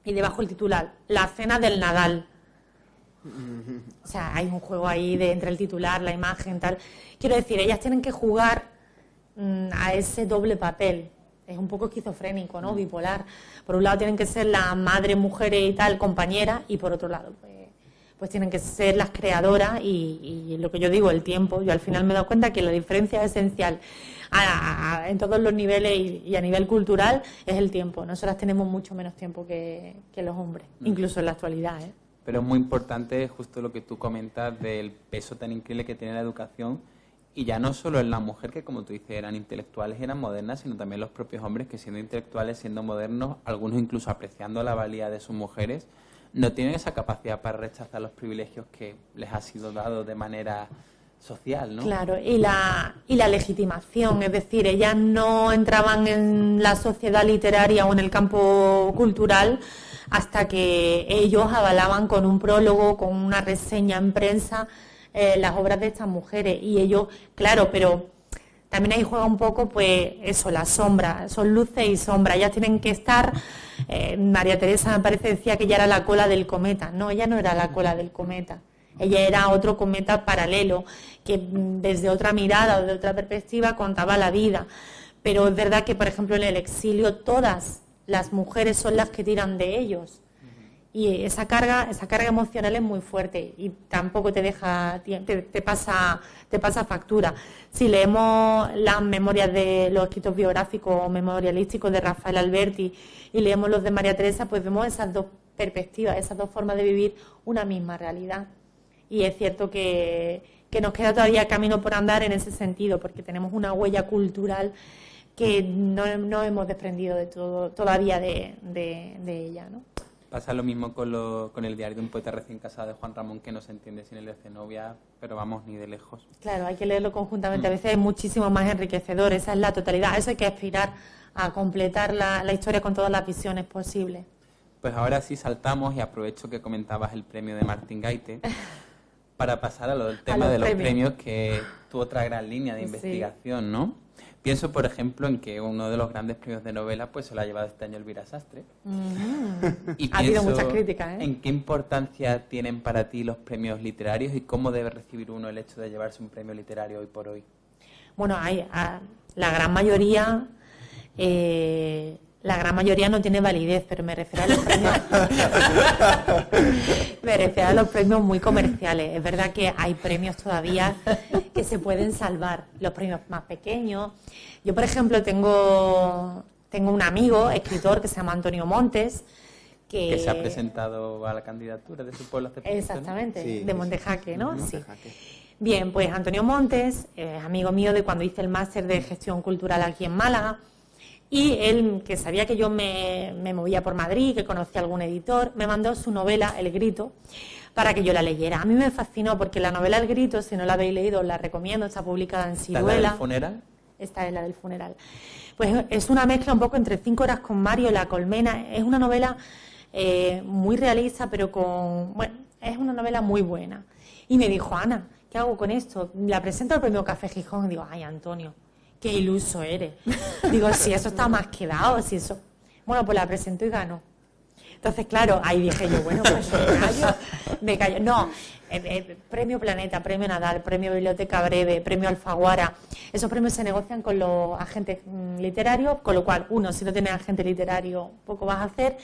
y debajo el titular, la cena del Nadal. O sea, hay un juego ahí entre el titular, la imagen, tal. Quiero decir, ellas tienen que jugar a ese doble papel. Es un poco esquizofrénico, ¿no? Bipolar. Por un lado tienen que ser la madre, mujer y tal, compañera, y por otro lado, pues tienen que ser las creadoras y lo que yo digo, el tiempo. Yo al final me he dado cuenta que la diferencia esencial en todos los niveles y a nivel cultural es el tiempo. Nosotras tenemos mucho menos tiempo que los hombres, incluso en la actualidad, ¿eh? Pero es muy importante justo lo que tú comentas del peso tan increíble que tiene la educación, y ya no solo en la mujer, que como tú dices eran intelectuales y eran modernas, sino también los propios hombres que siendo intelectuales, siendo modernos, algunos incluso apreciando la valía de sus mujeres, no tienen esa capacidad para rechazar los privilegios que les ha sido dado de manera social, ¿no? Claro, y la legitimación, es decir, ellas no entraban en la sociedad literaria o en el campo cultural hasta que ellos avalaban con un prólogo, con una reseña en prensa, las obras de estas mujeres. Y ellos, claro, pero también ahí juega un poco, pues eso, la sombra, son luces y sombras. Ellas tienen que estar, María Teresa me parece decía que ella era la cola del cometa. No, ella no era la cola del cometa. Ella era otro cometa paralelo, que desde otra mirada o de otra perspectiva contaba la vida. Pero es verdad que, por ejemplo, en el exilio todas las mujeres son las que tiran de ellos. Y esa carga emocional es muy fuerte y tampoco te deja, te pasa factura. Si leemos las memorias de los escritos biográficos o memorialísticos de Rafael Alberti y leemos los de María Teresa, pues vemos esas dos perspectivas, esas dos formas de vivir una misma realidad. Y es cierto que nos queda todavía camino por andar en ese sentido, porque tenemos una huella cultural que no hemos desprendido de todo todavía de ella, ¿no? Pasa lo mismo con el diario de un poeta recién casado de Juan Ramón, que no se entiende sin el de Zenobia, pero vamos, ni de lejos. Claro, hay que leerlo conjuntamente, a veces es muchísimo más enriquecedor, esa es la totalidad, eso hay que aspirar a completar la historia con todas las visiones posibles. Pues ahora sí saltamos, y aprovecho que comentabas el premio de Martín Gaite, Para pasar al tema de los premios, que tu otra gran línea de Sí. investigación, ¿no? Pienso, por ejemplo, en que uno de los grandes premios de novela pues se lo ha llevado este año Elvira Sastre. Y Ha habido pienso muchas críticas, ¿eh? en qué importancia tienen para ti los premios literarios y cómo debe recibir uno el hecho de llevarse un premio literario hoy por hoy. Bueno, la gran mayoría no tiene validez, pero me refiero a los premios. Me refiero a los premios muy comerciales. Es verdad que hay premios todavía que se pueden salvar, los premios más pequeños. Yo, por ejemplo, tengo un amigo, escritor, que se llama Antonio Montes, Que se ha presentado a la candidatura de su pueblo hace poquito, ¿no? Exactamente, Sí, de sí, Montejaque, ¿no? Sí. Montejaque. Bien, pues Antonio Montes es amigo mío de cuando hice el máster de gestión cultural aquí en Málaga, y él, que sabía que yo me movía por Madrid, que conocía a algún editor, me mandó su novela El Grito para que yo la leyera. A mí me fascinó porque la novela El Grito, si no la habéis leído, os la recomiendo, está publicada en Siruela. ¿La del funeral? Esta es la del funeral. Pues es una mezcla un poco entre 5 horas con Mario, La Colmena. Es una novela muy realista, pero es una novela muy buena. Y me dijo, Ana, ¿qué hago con esto? La presento al premio Café Gijón. Y digo, ay, Antonio, qué iluso eres. Digo, si eso está más quedado, si eso... Bueno, pues la presento y ganó. Entonces, claro, ahí dije yo, bueno, pues me callo. No, Premio Planeta, Premio Nadal, Premio Biblioteca Breve, Premio Alfaguara. Esos premios se negocian con los agentes literarios, con lo cual, uno, si no tienes agente literario, poco vas a hacer.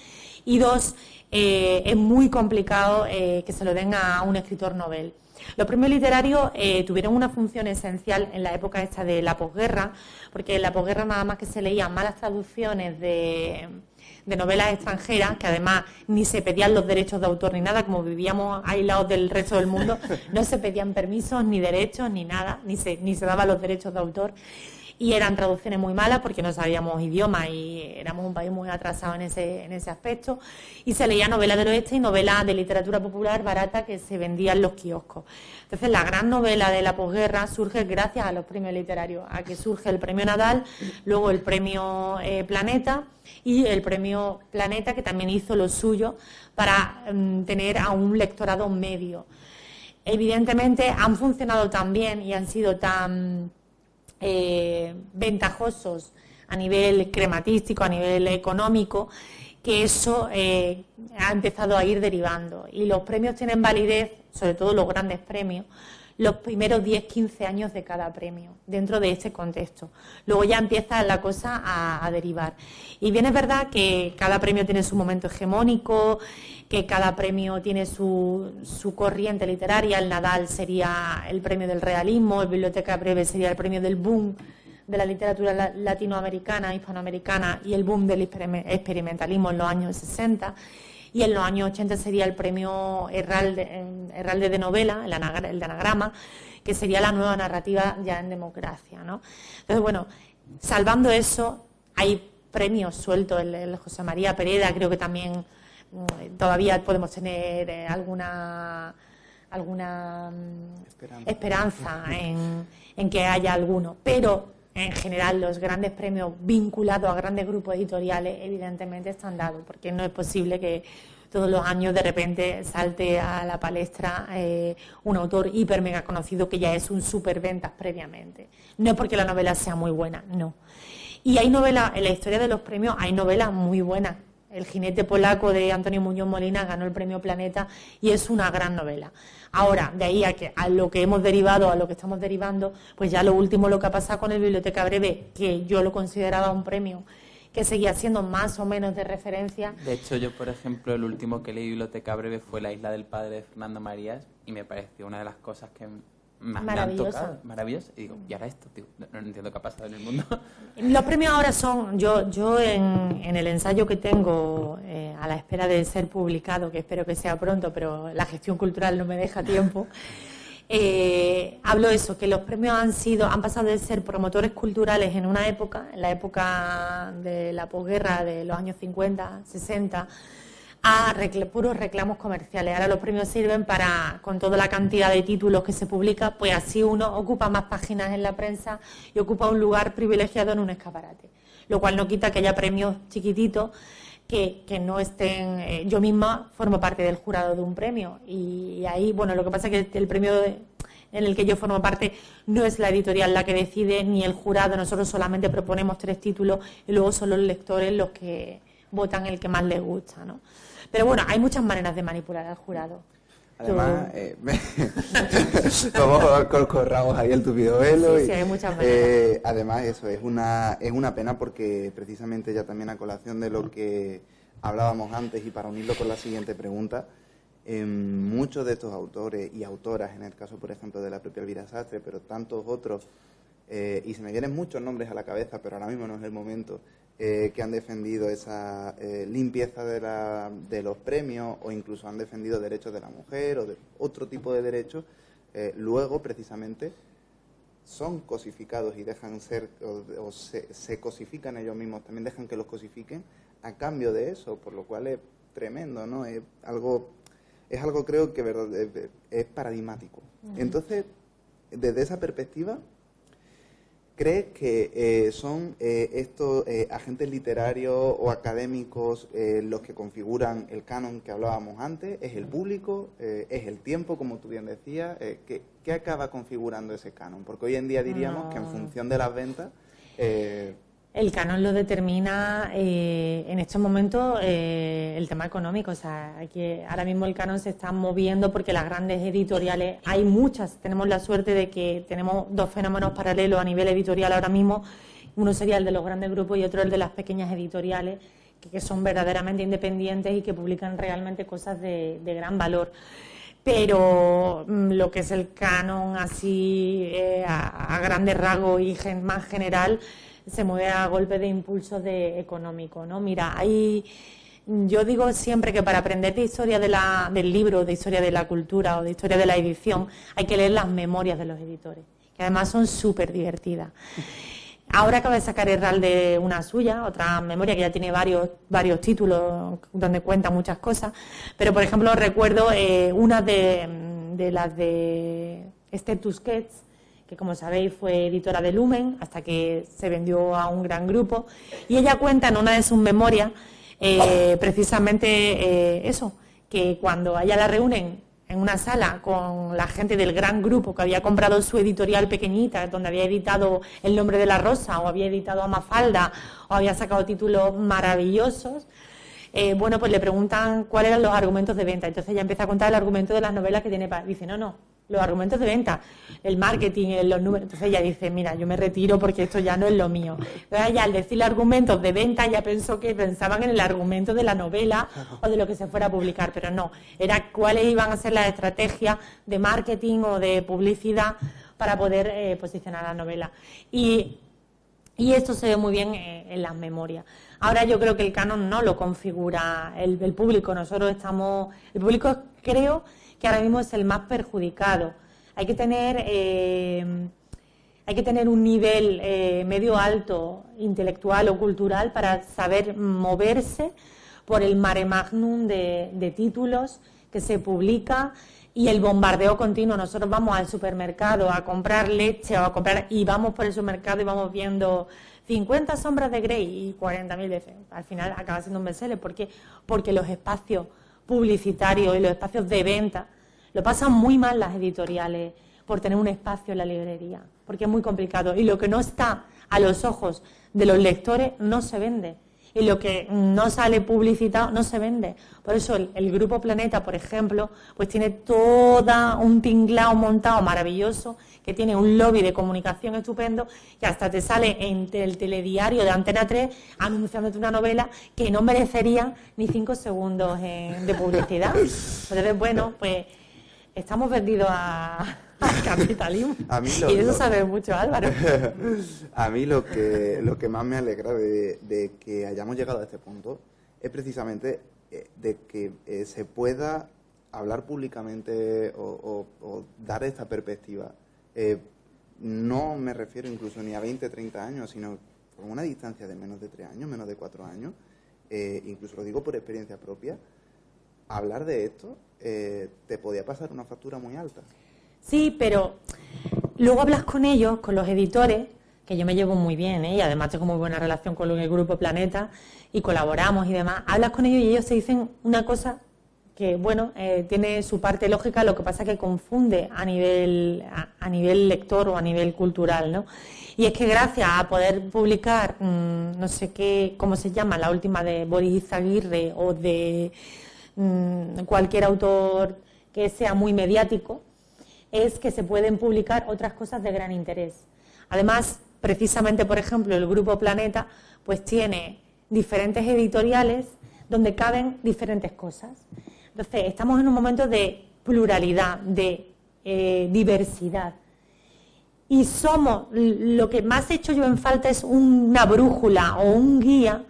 Y dos, es muy complicado que se lo den a un escritor novel. Los premios literarios tuvieron una función esencial en la época esta de la posguerra, porque en la posguerra nada más que se leían malas traducciones de novelas extranjeras, que además ni se pedían los derechos de autor ni nada, como vivíamos aislados del resto del mundo, no se pedían permisos, ni derechos, ni nada, ni se daban los derechos de autor. Y eran traducciones muy malas porque no sabíamos idioma y éramos un país muy atrasado en ese aspecto. Y se leía novelas del oeste y novelas de literatura popular barata que se vendían en los kioscos. Entonces, la gran novela de la posguerra surge gracias a los premios literarios, a que surge el premio Nadal, luego el premio Planeta y el premio Planeta, que también hizo lo suyo para tener a un lectorado medio. Evidentemente, han funcionado tan bien y han sido tan ventajosos a nivel crematístico, a nivel económico, que eso ha empezado a ir derivando. Y los premios tienen validez, sobre todo los grandes premios, los primeros 10-15 años de cada premio, dentro de este contexto. Luego ya empieza la cosa a derivar. Y bien es verdad que cada premio tiene su momento hegemónico, que cada premio tiene su corriente literaria. El Nadal sería el premio del realismo, el Biblioteca Breve sería el premio del boom de la literatura latinoamericana, hispanoamericana, y el boom del experimentalismo en los años 60. Y en los años 80 sería el premio Herralde de novela, el de anagrama, que sería la nueva narrativa ya en democracia, ¿no? Entonces, bueno, salvando eso, hay premios sueltos, el José María Pereda, creo que también todavía podemos tener alguna esperanza en que haya alguno, pero en general los grandes premios vinculados a grandes grupos editoriales evidentemente están dados, porque no es posible que todos los años de repente salte a la palestra un autor hiper mega conocido que ya es un superventas previamente. No es porque la novela sea muy buena, no. Y hay novelas, en la historia de los premios hay novelas muy buenas. El jinete polaco de Antonio Muñoz Molina ganó el premio Planeta y es una gran novela. Ahora, de ahí a lo que hemos derivado, a lo que estamos derivando, pues ya lo último lo que ha pasado con el Biblioteca Breve, que yo lo consideraba un premio que seguía siendo más o menos de referencia. De hecho, yo, por ejemplo, el último que leí Biblioteca Breve fue La isla del padre de Fernando Marías y me pareció una de las cosas que más me han tocado. Maravilloso. Y digo, ¿y ahora esto? Digo, no entiendo qué ha pasado en el mundo. Los premios ahora son, yo en el ensayo que tengo a la espera de ser publicado, que espero que sea pronto, pero la gestión cultural no me deja tiempo, hablo de eso, que los premios han pasado de ser promotores culturales en una época, en la época de la posguerra de los años 50, 60, a puros reclamos comerciales. Ahora los premios sirven para, con toda la cantidad de títulos que se publica, pues así uno ocupa más páginas en la prensa y ocupa un lugar privilegiado en un escaparate. Lo cual no quita que haya premios chiquititos que no estén... yo misma formo parte del jurado de un premio y ahí, bueno, lo que pasa es que el premio en el que yo formo parte no es la editorial la que decide ni el jurado, nosotros solamente proponemos 3 títulos y luego son los lectores los que votan el que más les gusta, ¿no? Pero bueno, hay muchas maneras de manipular al jurado. Además, como corramos ahí el tupido velo. Sí, hay muchas maneras. Además, eso es una pena porque precisamente ya también a colación de lo que hablábamos antes y para unirlo con la siguiente pregunta, muchos de estos autores y autoras, en el caso, por ejemplo, de la propia Elvira Sastre, pero tantos otros, y se me vienen muchos nombres a la cabeza, pero ahora mismo no es el momento, que han defendido esa limpieza de los premios o incluso han defendido derechos de la mujer o de otro tipo de derechos, luego precisamente son cosificados y dejan ser, o se cosifican ellos mismos, también dejan que los cosifiquen a cambio de eso, por lo cual es tremendo, ¿no? Es algo creo que verdad, es paradigmático. Entonces, desde esa perspectiva, ¿crees que son estos agentes literarios o académicos los que configuran el canon que hablábamos antes? ¿Es el público? ¿Es el tiempo, como tú bien decías? ¿Qué acaba configurando ese canon? Porque hoy en día diríamos que en función de las ventas... el canon lo determina en estos momentos el tema económico. O sea, ahora mismo el canon se está moviendo porque las grandes editoriales, hay muchas, tenemos la suerte de que tenemos 2 fenómenos paralelos a nivel editorial ahora mismo. Uno sería el de los grandes grupos y otro el de las pequeñas editoriales, que son verdaderamente independientes y que publican realmente cosas de gran valor. Pero lo que es el canon así a grandes rasgos y más general se mueve a golpe de impulsos económicos, ¿no? Mira, yo digo siempre que para aprender de historia del libro, de historia de la cultura o de historia de la edición, hay que leer las memorias de los editores, que además son súper divertidas. Ahora acaba de sacar Herralde una suya, otra memoria que ya tiene varios títulos donde cuenta muchas cosas, pero por ejemplo recuerdo una de las de Esther Tusquets, que como sabéis fue editora de Lumen hasta que se vendió a un gran grupo, y ella cuenta en una de sus memorias precisamente eso, que cuando a ella la reúnen en una sala con la gente del gran grupo que había comprado su editorial pequeñita, donde había editado El nombre de la rosa, o había editado Mafalda, o había sacado títulos maravillosos, bueno, pues le preguntan cuáles eran los argumentos de venta. Entonces ella empieza a contar el argumento de las novelas que tiene. Dice, no, los argumentos de venta, el marketing, los números. Entonces ella dice, mira, yo me retiro porque esto ya no es lo mío. Entonces ella, al decirle argumentos de venta, ya pensó que pensaban en el argumento de la novela o de lo que se fuera a publicar, pero no, era cuáles iban a ser las estrategias de marketing o de publicidad para poder posicionar la novela. Y esto se ve muy bien en las memorias. Ahora yo creo que el canon no lo configura el público. El público creo que ahora mismo es el más perjudicado. Hay que tener un nivel medio alto, intelectual o cultural, para saber moverse por el mare magnum de títulos que se publica y el bombardeo continuo. Nosotros vamos al supermercado a comprar leche y vamos por el supermercado y vamos viendo 50 sombras de Grey y 40.000 veces. Al final acaba siendo un bestseller. ¿Por qué? Porque los espacios publicitarios y los espacios de venta lo pasan muy mal las editoriales por tener un espacio en la librería, porque es muy complicado y lo que no está a los ojos de los lectores no se vende. Y lo que no sale publicitado no se vende. Por eso el Grupo Planeta, por ejemplo, pues tiene todo un tinglao montado maravilloso, que tiene un lobby de comunicación estupendo, que hasta te sale en el telediario de Antena 3 anunciándote una novela que no merecería ni 5 segundos de publicidad. Entonces, bueno, pues estamos vendidos al capitalismo. Y de eso sabe mucho Álvaro. A mí lo que más me alegra de que hayamos llegado a este punto es precisamente de que se pueda hablar públicamente o dar esta perspectiva. No me refiero incluso ni a 20, 30 años, sino con una distancia de menos de 3 años, menos de 4 años. Incluso lo digo por experiencia propia. Hablar de esto te podía pasar una factura muy alta. Sí, pero luego hablas con ellos, con los editores, que yo me llevo muy bien, y además tengo muy buena relación con el Grupo Planeta y colaboramos y demás, hablas con ellos y ellos te dicen una cosa que, bueno, tiene su parte lógica, lo que pasa que confunde a nivel lector o a nivel cultural, ¿no? Y es que gracias a poder publicar, no sé qué, cómo se llama, la última de Boris Izaguirre o de cualquier autor que sea muy mediático, es que se pueden publicar otras cosas de gran interés. Además, precisamente, por ejemplo, el Grupo Planeta, pues tiene diferentes editoriales donde caben diferentes cosas. Entonces, estamos en un momento de pluralidad, de diversidad. Y lo que más he hecho yo en falta es una brújula o un guía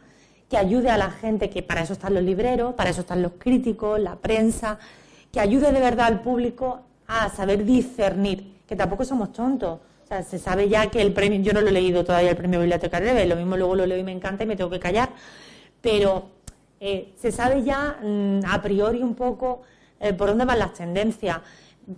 que ayude a la gente, que para eso están los libreros, para eso están los críticos, la prensa, que ayude de verdad al público a saber discernir, que tampoco somos tontos. O sea, se sabe ya que el premio, yo no lo he leído todavía, el premio Biblioteca Rebe, lo mismo luego lo leo y me encanta y me tengo que callar, pero se sabe ya a priori un poco por dónde van las tendencias.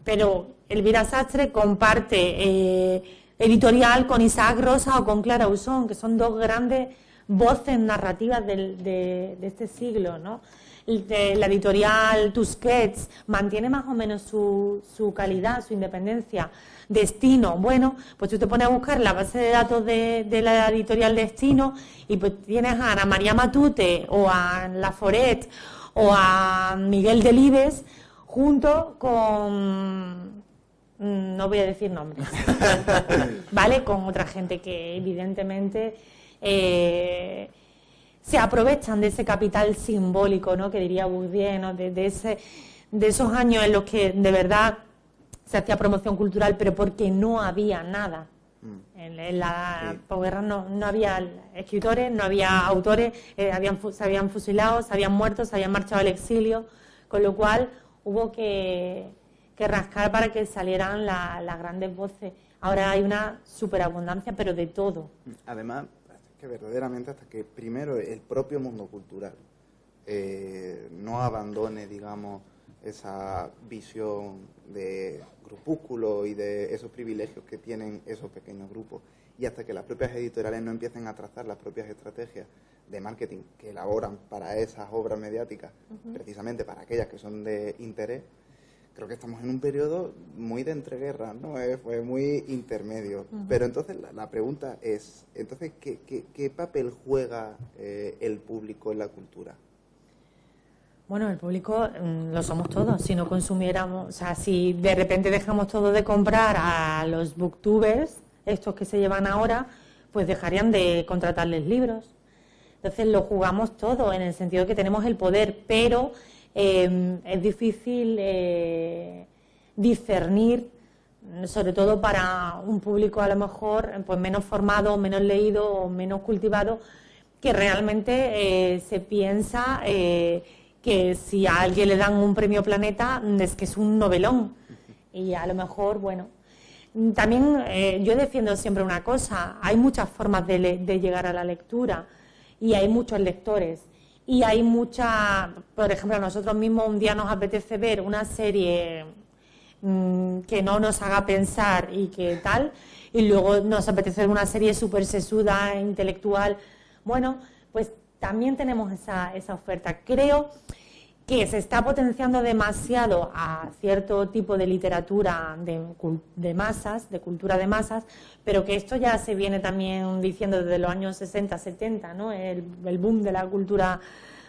Pero Elvira Sastre comparte editorial con Isaac Rosa o con Clara Usón, que son dos grandes voces narrativas de este siglo, ¿no? La editorial Tusquets mantiene más o menos su calidad, su independencia. Destino, bueno, pues tú te pones a buscar la base de datos de la editorial Destino y pues tienes a Ana María Matute o a Laforet o a Miguel Delibes junto con, no voy a decir nombres, ¿vale? Con otra gente que evidentemente se aprovechan de ese capital simbólico, ¿no? Que diría Bourdieu, ¿no? De esos años en los que de verdad se hacía promoción cultural, pero porque no había nada. En la posguerra no había escritores, no había autores, se habían fusilado, se habían muerto, se habían marchado al exilio, con lo cual hubo que rascar para que salieran las grandes voces. Ahora hay una superabundancia, pero de todo. Además, es que verdaderamente hasta que primero el propio mundo cultural no abandone, digamos, esa visión de grupúsculo y de esos privilegios que tienen esos pequeños grupos, y hasta que las propias editoriales no empiecen a trazar las propias estrategias de marketing que elaboran para esas obras mediáticas, precisamente para aquellas que son de interés, creo que estamos en un periodo muy de entreguerras, ¿no? Fue muy intermedio. Pero entonces la pregunta es, entonces, ¿qué papel juega el público en la cultura? Bueno, el público lo somos todos. Si no consumiéramos, o sea, si de repente dejamos todo de comprar a los booktubers, estos que se llevan ahora, pues dejarían de contratarles libros. Entonces lo jugamos todo en el sentido que tenemos el poder, pero es difícil discernir, sobre todo para un público a lo mejor pues menos formado, menos leído o menos cultivado, que realmente se piensa que si a alguien le dan un premio Planeta es que es un novelón. Y a lo mejor, bueno, también yo defiendo siempre una cosa, hay muchas formas de llegar a la lectura y hay muchos lectores. Y hay por ejemplo, a nosotros mismos un día nos apetece ver una serie que no nos haga pensar y que tal, y luego nos apetece ver una serie súper sesuda, intelectual. Bueno, pues también tenemos esa oferta. Creo que se está potenciando demasiado a cierto tipo de literatura de masas, de cultura de masas, pero que esto ya se viene también diciendo desde los años 60, 70, ¿no? El boom de la cultura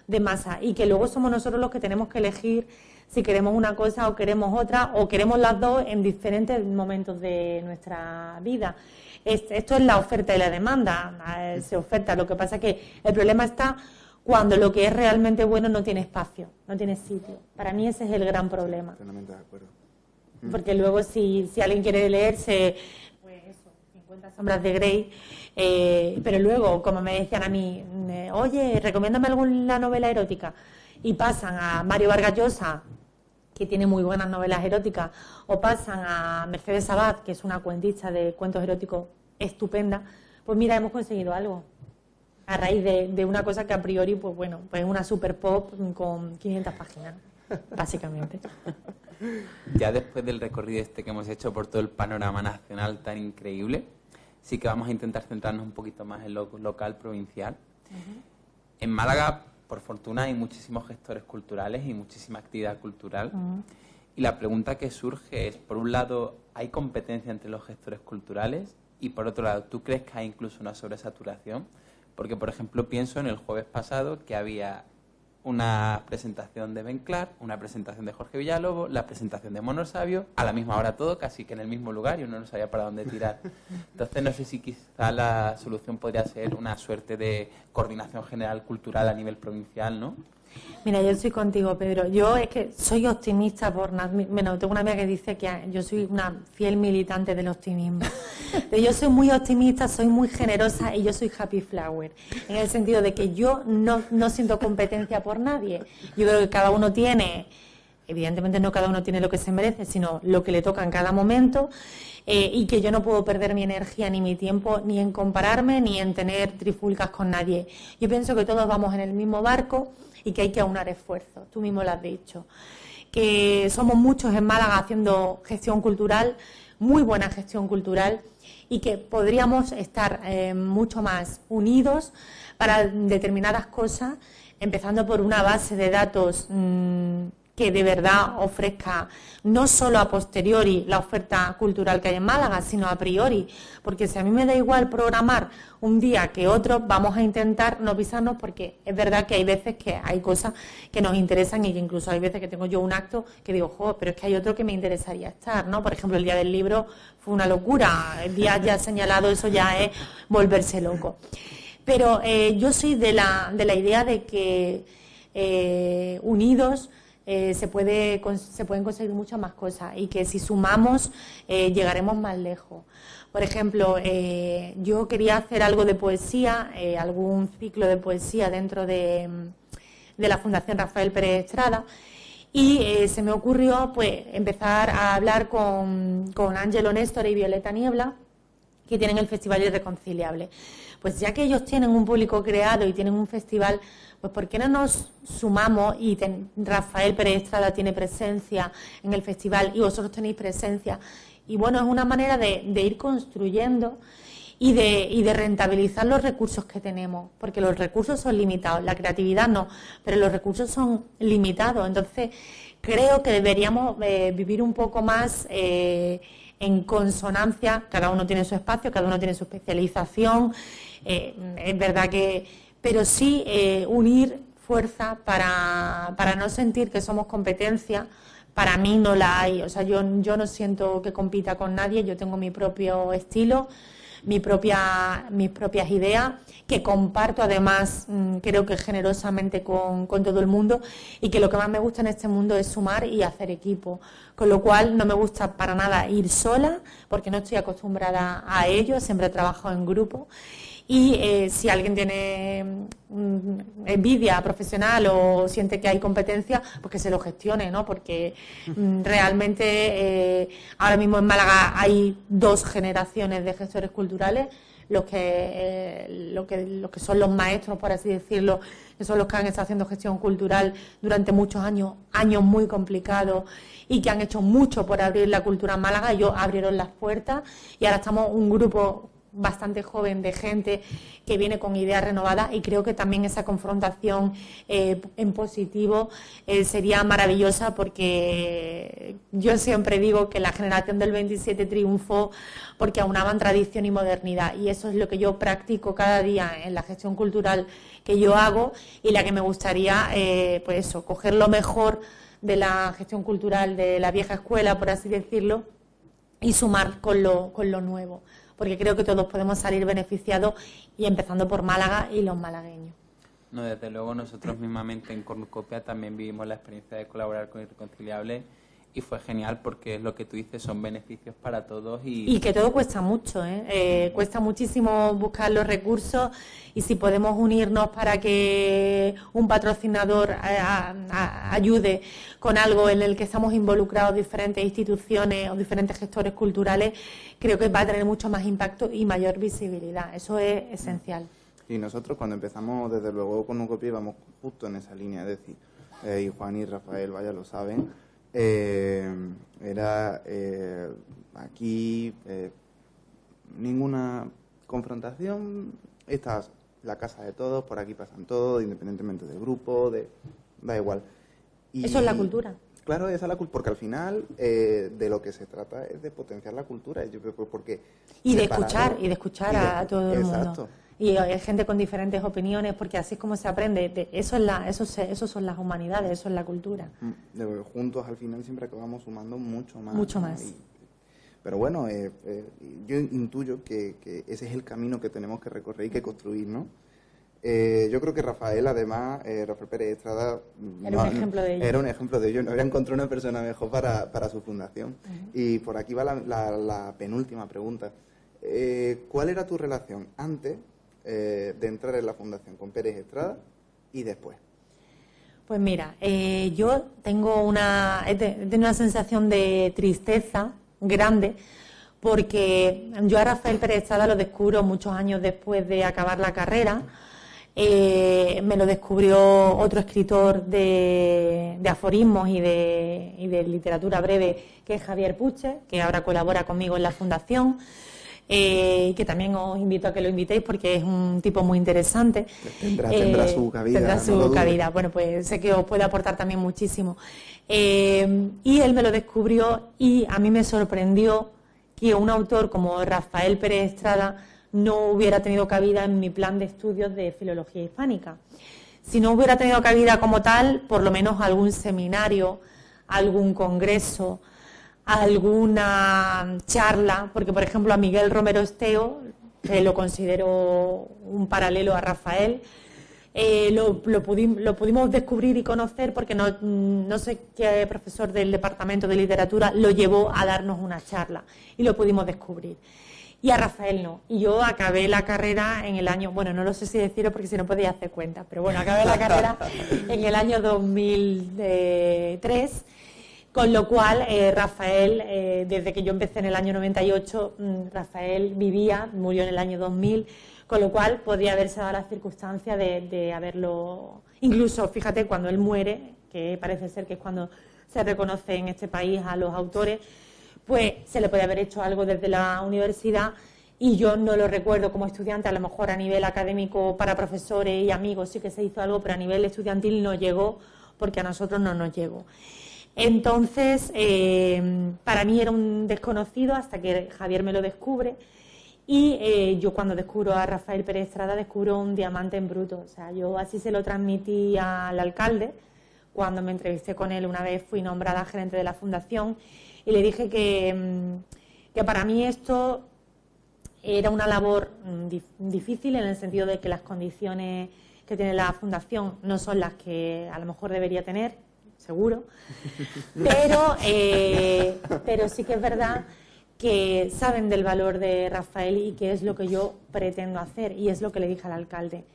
de masa, y que luego somos nosotros los que tenemos que elegir si queremos una cosa o queremos otra, o queremos las dos en diferentes momentos de nuestra vida. Esto es la oferta y la demanda, se oferta. Lo que pasa es que el problema está cuando lo que es realmente bueno no tiene espacio, no tiene sitio. Para mí ese es el gran problema. Totalmente de acuerdo. Porque luego si alguien quiere leerse, pues eso, 50 sombras de Grey, pero luego, como me decían a mí, oye, recomiéndame alguna novela erótica, y pasan a Mario Vargas Llosa, que tiene muy buenas novelas eróticas, o pasan a Mercedes Abad, que es una cuentista de cuentos eróticos estupenda, pues mira, hemos conseguido algo. A raíz de una cosa que a priori, pues bueno, pues es una super pop con 500 páginas, básicamente. Ya después del recorrido que hemos hecho por todo el panorama nacional tan increíble, sí que vamos a intentar centrarnos un poquito más en lo local, provincial. En Málaga, por fortuna, hay muchísimos gestores culturales y muchísima actividad cultural. Y la pregunta que surge es, por un lado, ¿hay competencia entre los gestores culturales? Y por otro lado, ¿tú crees que hay incluso una sobresaturación? Porque, por ejemplo, pienso en el jueves pasado que había una presentación de Ben Clark, una presentación de Jorge Villalobos, la presentación de Mono Sabio, a la misma hora todo, casi que en el mismo lugar, y uno no sabía para dónde tirar. Entonces, no sé si quizá la solución podría ser una suerte de coordinación general cultural a nivel provincial, ¿no? Mira, yo estoy contigo, Pedro. Yo es que soy optimista bueno, tengo una amiga que dice que yo soy una fiel militante del optimismo. Pero yo soy muy optimista, soy muy generosa y yo soy happy flower. En el sentido de que yo no siento competencia por nadie. Yo creo que cada uno tiene, evidentemente no cada uno tiene lo que se merece, sino lo que le toca en cada momento. Y que yo no puedo perder mi energía ni mi tiempo ni en compararme ni en tener trifulcas con nadie. Yo pienso que todos vamos en el mismo barco y que hay que aunar esfuerzos. Tú mismo lo has dicho. Que somos muchos en Málaga haciendo gestión cultural, muy buena gestión cultural, y que podríamos estar mucho más unidos para determinadas cosas, empezando por una base de datos que de verdad ofrezca no solo a posteriori la oferta cultural que hay en Málaga, sino a priori, porque si a mí me da igual programar un día que otro, vamos a intentar no pisarnos, porque es verdad que hay veces que hay cosas que nos interesan y que incluso hay veces que tengo yo un acto que digo, pero es que hay otro que me interesaría estar, ¿no? Por ejemplo, el Día del Libro fue una locura, el día ya señalado, eso ya es volverse loco. Pero yo soy de la idea de que unidos se pueden conseguir muchas más cosas y que si sumamos llegaremos más lejos. Por ejemplo, yo quería hacer algo de poesía, algún ciclo de poesía dentro de la Fundación Rafael Pérez Estrada, y se me ocurrió pues empezar a hablar con Ángelo Néstor y Violeta Niebla, que tienen el Festival Irreconciliable. Pues ya que ellos tienen un público creado y tienen un festival, pues ¿por qué no nos sumamos y Rafael Pérez Estrada tiene presencia en el festival y vosotros tenéis presencia? Y bueno, es una manera de ir construyendo y de rentabilizar los recursos que tenemos, porque los recursos son limitados, la creatividad no, pero los recursos son limitados. Entonces, creo que deberíamos vivir un poco más en consonancia. Cada uno tiene su espacio, cada uno tiene su especialización, es verdad que, pero sí unir fuerza para no sentir que somos competencia. Para mí no la hay, o sea, yo no siento que compita con nadie, yo tengo mi propio estilo, mis propias ideas, que comparto además, creo que generosamente con todo el mundo, y que lo que más me gusta en este mundo es sumar y hacer equipo, con lo cual no me gusta para nada ir sola, porque no estoy acostumbrada a ello, siempre he trabajado en grupo. Y si alguien tiene envidia profesional o siente que hay competencia, pues que se lo gestione, ¿no? Porque realmente ahora mismo en Málaga hay 2 generaciones de gestores culturales, los que son los maestros, por así decirlo, que son los que han estado haciendo gestión cultural durante muchos años muy complicados, y que han hecho mucho por abrir la cultura en Málaga. Ellos abrieron las puertas y ahora estamos un grupo bastante joven de gente que viene con ideas renovadas, y creo que también esa confrontación en positivo sería maravillosa, porque yo siempre digo que la generación del 27 triunfó porque aunaban tradición y modernidad, y eso es lo que yo practico cada día en la gestión cultural que yo hago, y la que me gustaría pues eso, coger lo mejor de la gestión cultural de la vieja escuela, por así decirlo, y sumar con lo nuevo, porque creo que todos podemos salir beneficiados, y empezando por Málaga y los malagueños. No, desde luego nosotros mismamente en Cornucopia también vivimos la experiencia de colaborar con Irreconciliable, y fue genial porque es lo que tú dices, son beneficios para todos. Y que todo cuesta mucho, cuesta muchísimo buscar los recursos, y si podemos unirnos para que un patrocinador ayude con algo en el que estamos involucrados diferentes instituciones o diferentes gestores culturales, creo que va a tener mucho más impacto y mayor visibilidad. Eso es esencial. Y nosotros cuando empezamos, desde luego, con Cornucopia íbamos justo en esa línea, es decir, y Juan y Rafael, vaya, lo saben, era aquí ninguna confrontación, esta es la casa de todos, por aquí pasan todos, independientemente del grupo, da igual. Y, eso es la cultura. Claro, esa es la cultura, porque al final de lo que se trata es de potenciar la cultura. Yo creo porque y de escuchar a todo el mundo. Exacto. Y hay gente con diferentes opiniones, porque así es como se aprende. Eso son las humanidades, eso es la cultura. Juntos al final siempre acabamos sumando mucho más. Mucho más. Pero bueno, yo intuyo que ese es el camino que tenemos que recorrer y que construir, ¿no? Yo creo que Rafael, además, Rafael Pérez Estrada... Era un ejemplo de ello. Era un ejemplo de ello. No había encontrado una persona mejor para su fundación. Y por aquí va la penúltima pregunta. ¿Cuál era tu relación antes de entrar en la fundación con Pérez Estrada y después? Pues mira, yo tengo una sensación de tristeza grande, porque yo a Rafael Pérez Estrada lo descubro muchos años después de acabar la carrera. Me lo descubrió otro escritor de aforismos y de literatura breve, que es Javier Puche, que ahora colabora conmigo en la fundación, que también os invito a que lo invitéis porque es un tipo muy interesante. Tendrá su cabida. Tendrá su cabida. Bueno, pues sé que os puede aportar también muchísimo. Y él me lo descubrió y a mí me sorprendió que un autor como Rafael Pérez Estrada no hubiera tenido cabida en mi plan de estudios de filología hispánica. Si no hubiera tenido cabida como tal, por lo menos algún seminario, algún congreso, alguna charla, porque por ejemplo a Miguel Romero Esteo, que lo considero un paralelo a Rafael, lo pudimos descubrir y conocer porque no sé qué profesor del departamento de literatura lo llevó a darnos una charla y lo pudimos descubrir. Y a Rafael no. Y yo acabé la carrera en el año, bueno, no lo sé si decirlo porque si no podéis hacer cuenta, pero bueno, acabé la carrera en el año 2003, con lo cual Rafael, desde que yo empecé en el año 98, Rafael murió en el año 2000, con lo cual podría haberse dado la circunstancia de haberlo, incluso, fíjate, cuando él muere, que parece ser que es cuando se reconoce en este país a los autores, pues se le puede haber hecho algo desde la universidad y yo no lo recuerdo como estudiante. A lo mejor a nivel académico para profesores y amigos sí que se hizo algo, pero a nivel estudiantil no llegó porque a nosotros no nos llegó. Entonces, para mí era un desconocido hasta que Javier me lo descubre y yo cuando descubro a Rafael Pérez Estrada descubro un diamante en bruto. O sea, yo así se lo transmití al alcalde. Cuando me entrevisté con él una vez fui nombrada gerente de la fundación y le dije que para mí esto era una labor difícil en el sentido de que las condiciones que tiene la fundación no son las que a lo mejor debería tener, seguro, pero sí que es verdad que saben del valor de Rafael y que es lo que yo pretendo hacer y es lo que le dije al alcalde.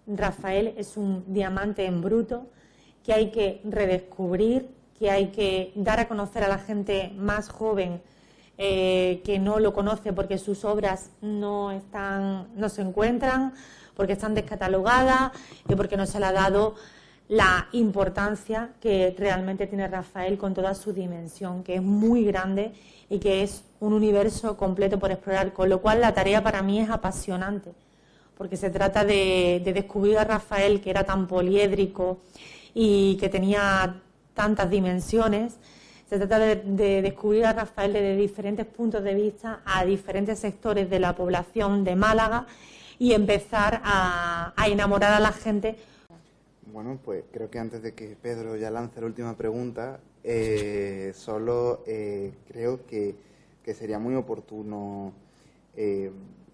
Rafael es un diamante en bruto que hay que redescubrir, que hay que dar a conocer a la gente más joven que no lo conoce porque sus obras no se encuentran, porque están descatalogadas y porque no se le ha dado la importancia que realmente tiene Rafael con toda su dimensión, que es muy grande y que es un universo completo por explorar, con lo cual la tarea para mí es apasionante, porque se trata de descubrir a Rafael, que era tan poliédrico y que tenía tantas dimensiones. Se trata de descubrir a Rafael desde diferentes puntos de vista a diferentes sectores de la población de Málaga y empezar a enamorar a la gente. Bueno, pues creo que antes de que Pedro ya lance la última pregunta, solo creo que sería muy oportuno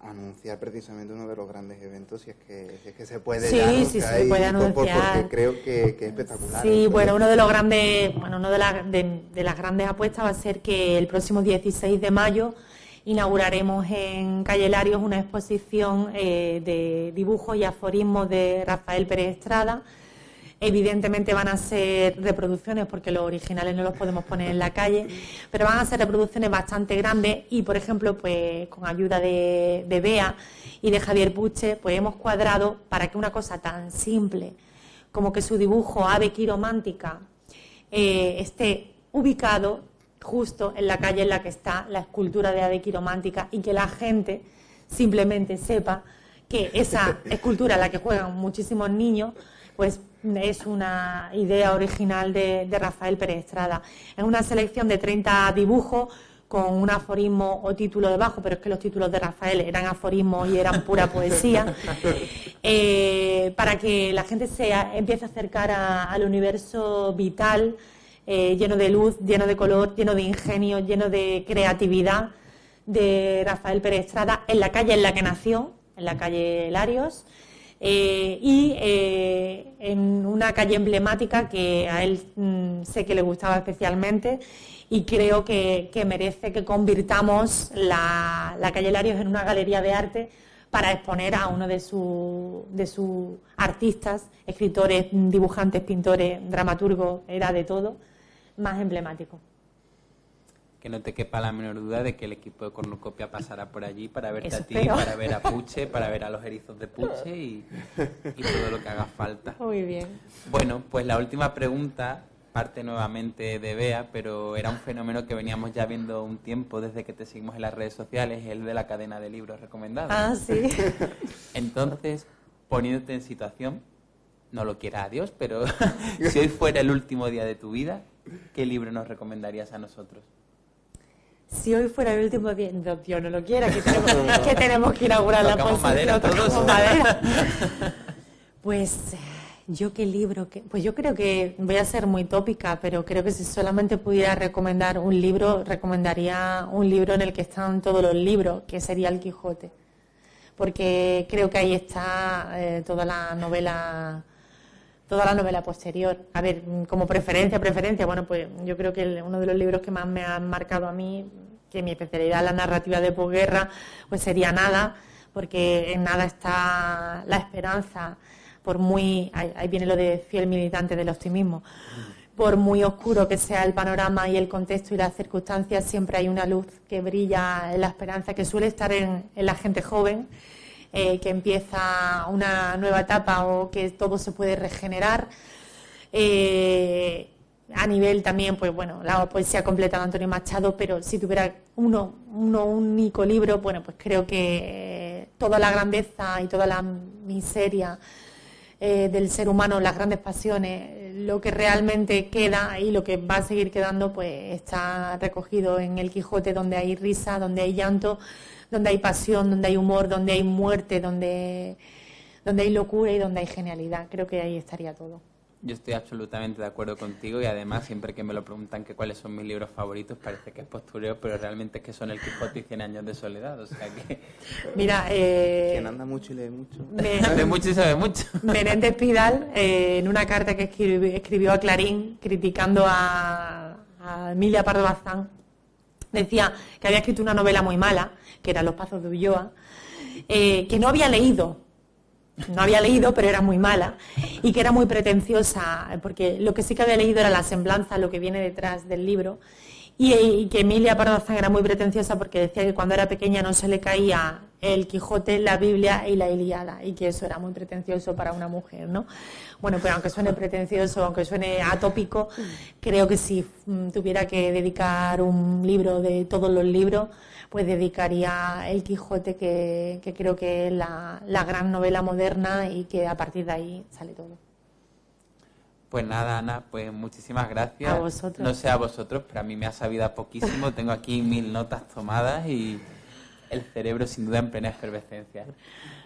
anunciar precisamente uno de los grandes eventos, si es que se puede. Sí, sí, se puede anunciar. Porque creo que es espectacular. Sí, bueno, una de las grandes apuestas va a ser que el próximo 16 de mayo inauguraremos en Calle Larios una exposición de dibujos y aforismos de Rafael Pérez Estrada. Evidentemente van a ser reproducciones porque los originales no los podemos poner en la calle, pero van a ser reproducciones bastante grandes y, por ejemplo, pues con ayuda de Bea y de Javier Puche, pues hemos cuadrado para que una cosa tan simple como que su dibujo Ave Quiromántica esté ubicado justo en la calle en la que está la escultura de Hade Quiromántica, y que la gente simplemente sepa que esa escultura, en la que juegan muchísimos niños, pues es una idea original de Rafael Pérez Estrada. Es una selección de 30 dibujos con un aforismo o título debajo, pero es que los títulos de Rafael eran aforismos y eran pura poesía, para que la gente se empiece a acercar al universo vital, lleno de luz, lleno de color, lleno de ingenio, lleno de creatividad de Rafael Pérez Estrada, en la calle en la que nació, en la calle Larios, y en una calle emblemática que a él sé que le gustaba especialmente, y creo que merece que convirtamos la calle Larios en una galería de arte para exponer a uno de sus artistas, escritores, dibujantes, pintores, dramaturgos, era de todo, más emblemático. Que no te quepa la menor duda de que el equipo de Cornucopia pasará por allí para verte Eso a ti, espero. para ver a Puche, para ver a los erizos de Puche y todo lo que haga falta. Muy bien. Bueno, pues la última pregunta parte nuevamente de Bea, pero era un fenómeno que veníamos ya viendo un tiempo desde que te seguimos en las redes sociales, el de la cadena de libros recomendados. Ah, sí. Entonces, poniéndote en situación, no lo quiera Dios, pero si hoy fuera el último día de tu vida, ¿qué libro nos recomendarías a nosotros? Si hoy fuera el último día, no, Dios no lo quiera, que tenemos que inaugurar la Tocamos madera tocamos todos. madera. Pues yo qué libro, pues yo creo que voy a ser muy tópica, pero creo que si solamente pudiera recomendar un libro, recomendaría un libro en el que están todos los libros, que sería El Quijote, porque creo que ahí está toda la novela posterior. A ver, como preferencia, bueno, pues yo creo que uno de los libros que más me han marcado a mí, que mi especialidad es la narrativa de posguerra, pues sería Nada, porque en Nada está la esperanza, por muy, ahí viene lo de fiel militante del optimismo, por muy oscuro que sea el panorama y el contexto y las circunstancias, siempre hay una luz que brilla en la esperanza, que suele estar en la gente joven, que empieza una nueva etapa o que todo se puede regenerar. A nivel también, pues bueno, la poesía completa de Antonio Machado, pero si tuviera un único libro, bueno, pues creo que toda la grandeza y toda la miseria del ser humano, las grandes pasiones, lo que realmente queda y lo que va a seguir quedando, pues está recogido en El Quijote, donde hay risa, donde hay llanto, donde hay pasión, donde hay humor, donde hay muerte, donde hay locura y donde hay genialidad. Creo que ahí estaría todo. Yo estoy absolutamente de acuerdo contigo y además siempre que me lo preguntan que cuáles son mis libros favoritos parece que es postureo, pero realmente es que son El Quijote y 100 años de soledad, o sea que... Mira, Quien anda mucho y lee mucho. Sabe mucho y sabe mucho. Menéndez Pidal, en una carta que escribió a Clarín criticando a Emilia Pardo Bazán, decía que había escrito una novela muy mala, que era Los Pazos de Ulloa, que no había leído, pero era muy mala, y que era muy pretenciosa, porque lo que sí que había leído era la semblanza, lo que viene detrás del libro, y que Emilia Pardo Bazán era muy pretenciosa porque decía que cuando era pequeña no se le caía el Quijote, la Biblia y la Ilíada, y que eso era muy pretencioso para una mujer, ¿no? Bueno, pero aunque suene pretencioso, aunque suene atópico, creo que si tuviera que dedicar un libro de todos los libros, pues dedicaría El Quijote, que creo que es la gran novela moderna y que a partir de ahí sale todo. Pues nada, Ana, pues muchísimas gracias. A vosotros. No sé a vosotros, pero a mí me ha sabido a poquísimo. Tengo aquí 1000 notas tomadas y el cerebro sin duda en plena efervescencia.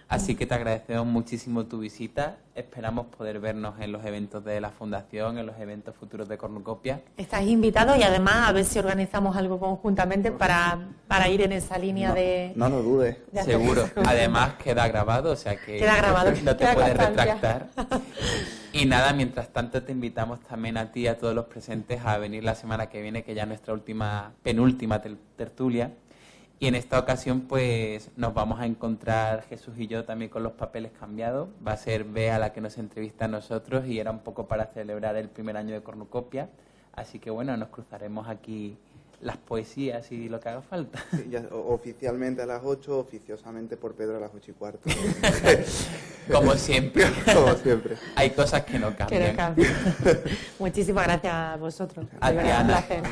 Así que te agradecemos muchísimo tu visita. Esperamos poder vernos en los eventos de la Fundación, en los eventos futuros de Cornucopia. Estáis invitados y además a ver si organizamos algo conjuntamente para ir en esa línea de... No lo dudes. de hacer Seguro. cosas. Además queda grabado, o sea que Queda grabado, no te queda puedes constancia. retractar. Y nada, mientras tanto te invitamos también a ti y a todos los presentes a venir la semana que viene, que ya es nuestra penúltima tertulia. Y en esta ocasión pues nos vamos a encontrar Jesús y yo también con los papeles cambiados. Va a ser Bea la que nos entrevista a nosotros y era un poco para celebrar el primer año de Cornucopia. Así que bueno, nos cruzaremos aquí las poesías y lo que haga falta. Sí, ya, oficialmente a las 8, oficiosamente por Pedro a las 8:15. Como siempre. Como siempre. Hay cosas que no Que cambian. no cambie. Muchísimas gracias a vosotros. A De ti, verdad, un Ana. placer.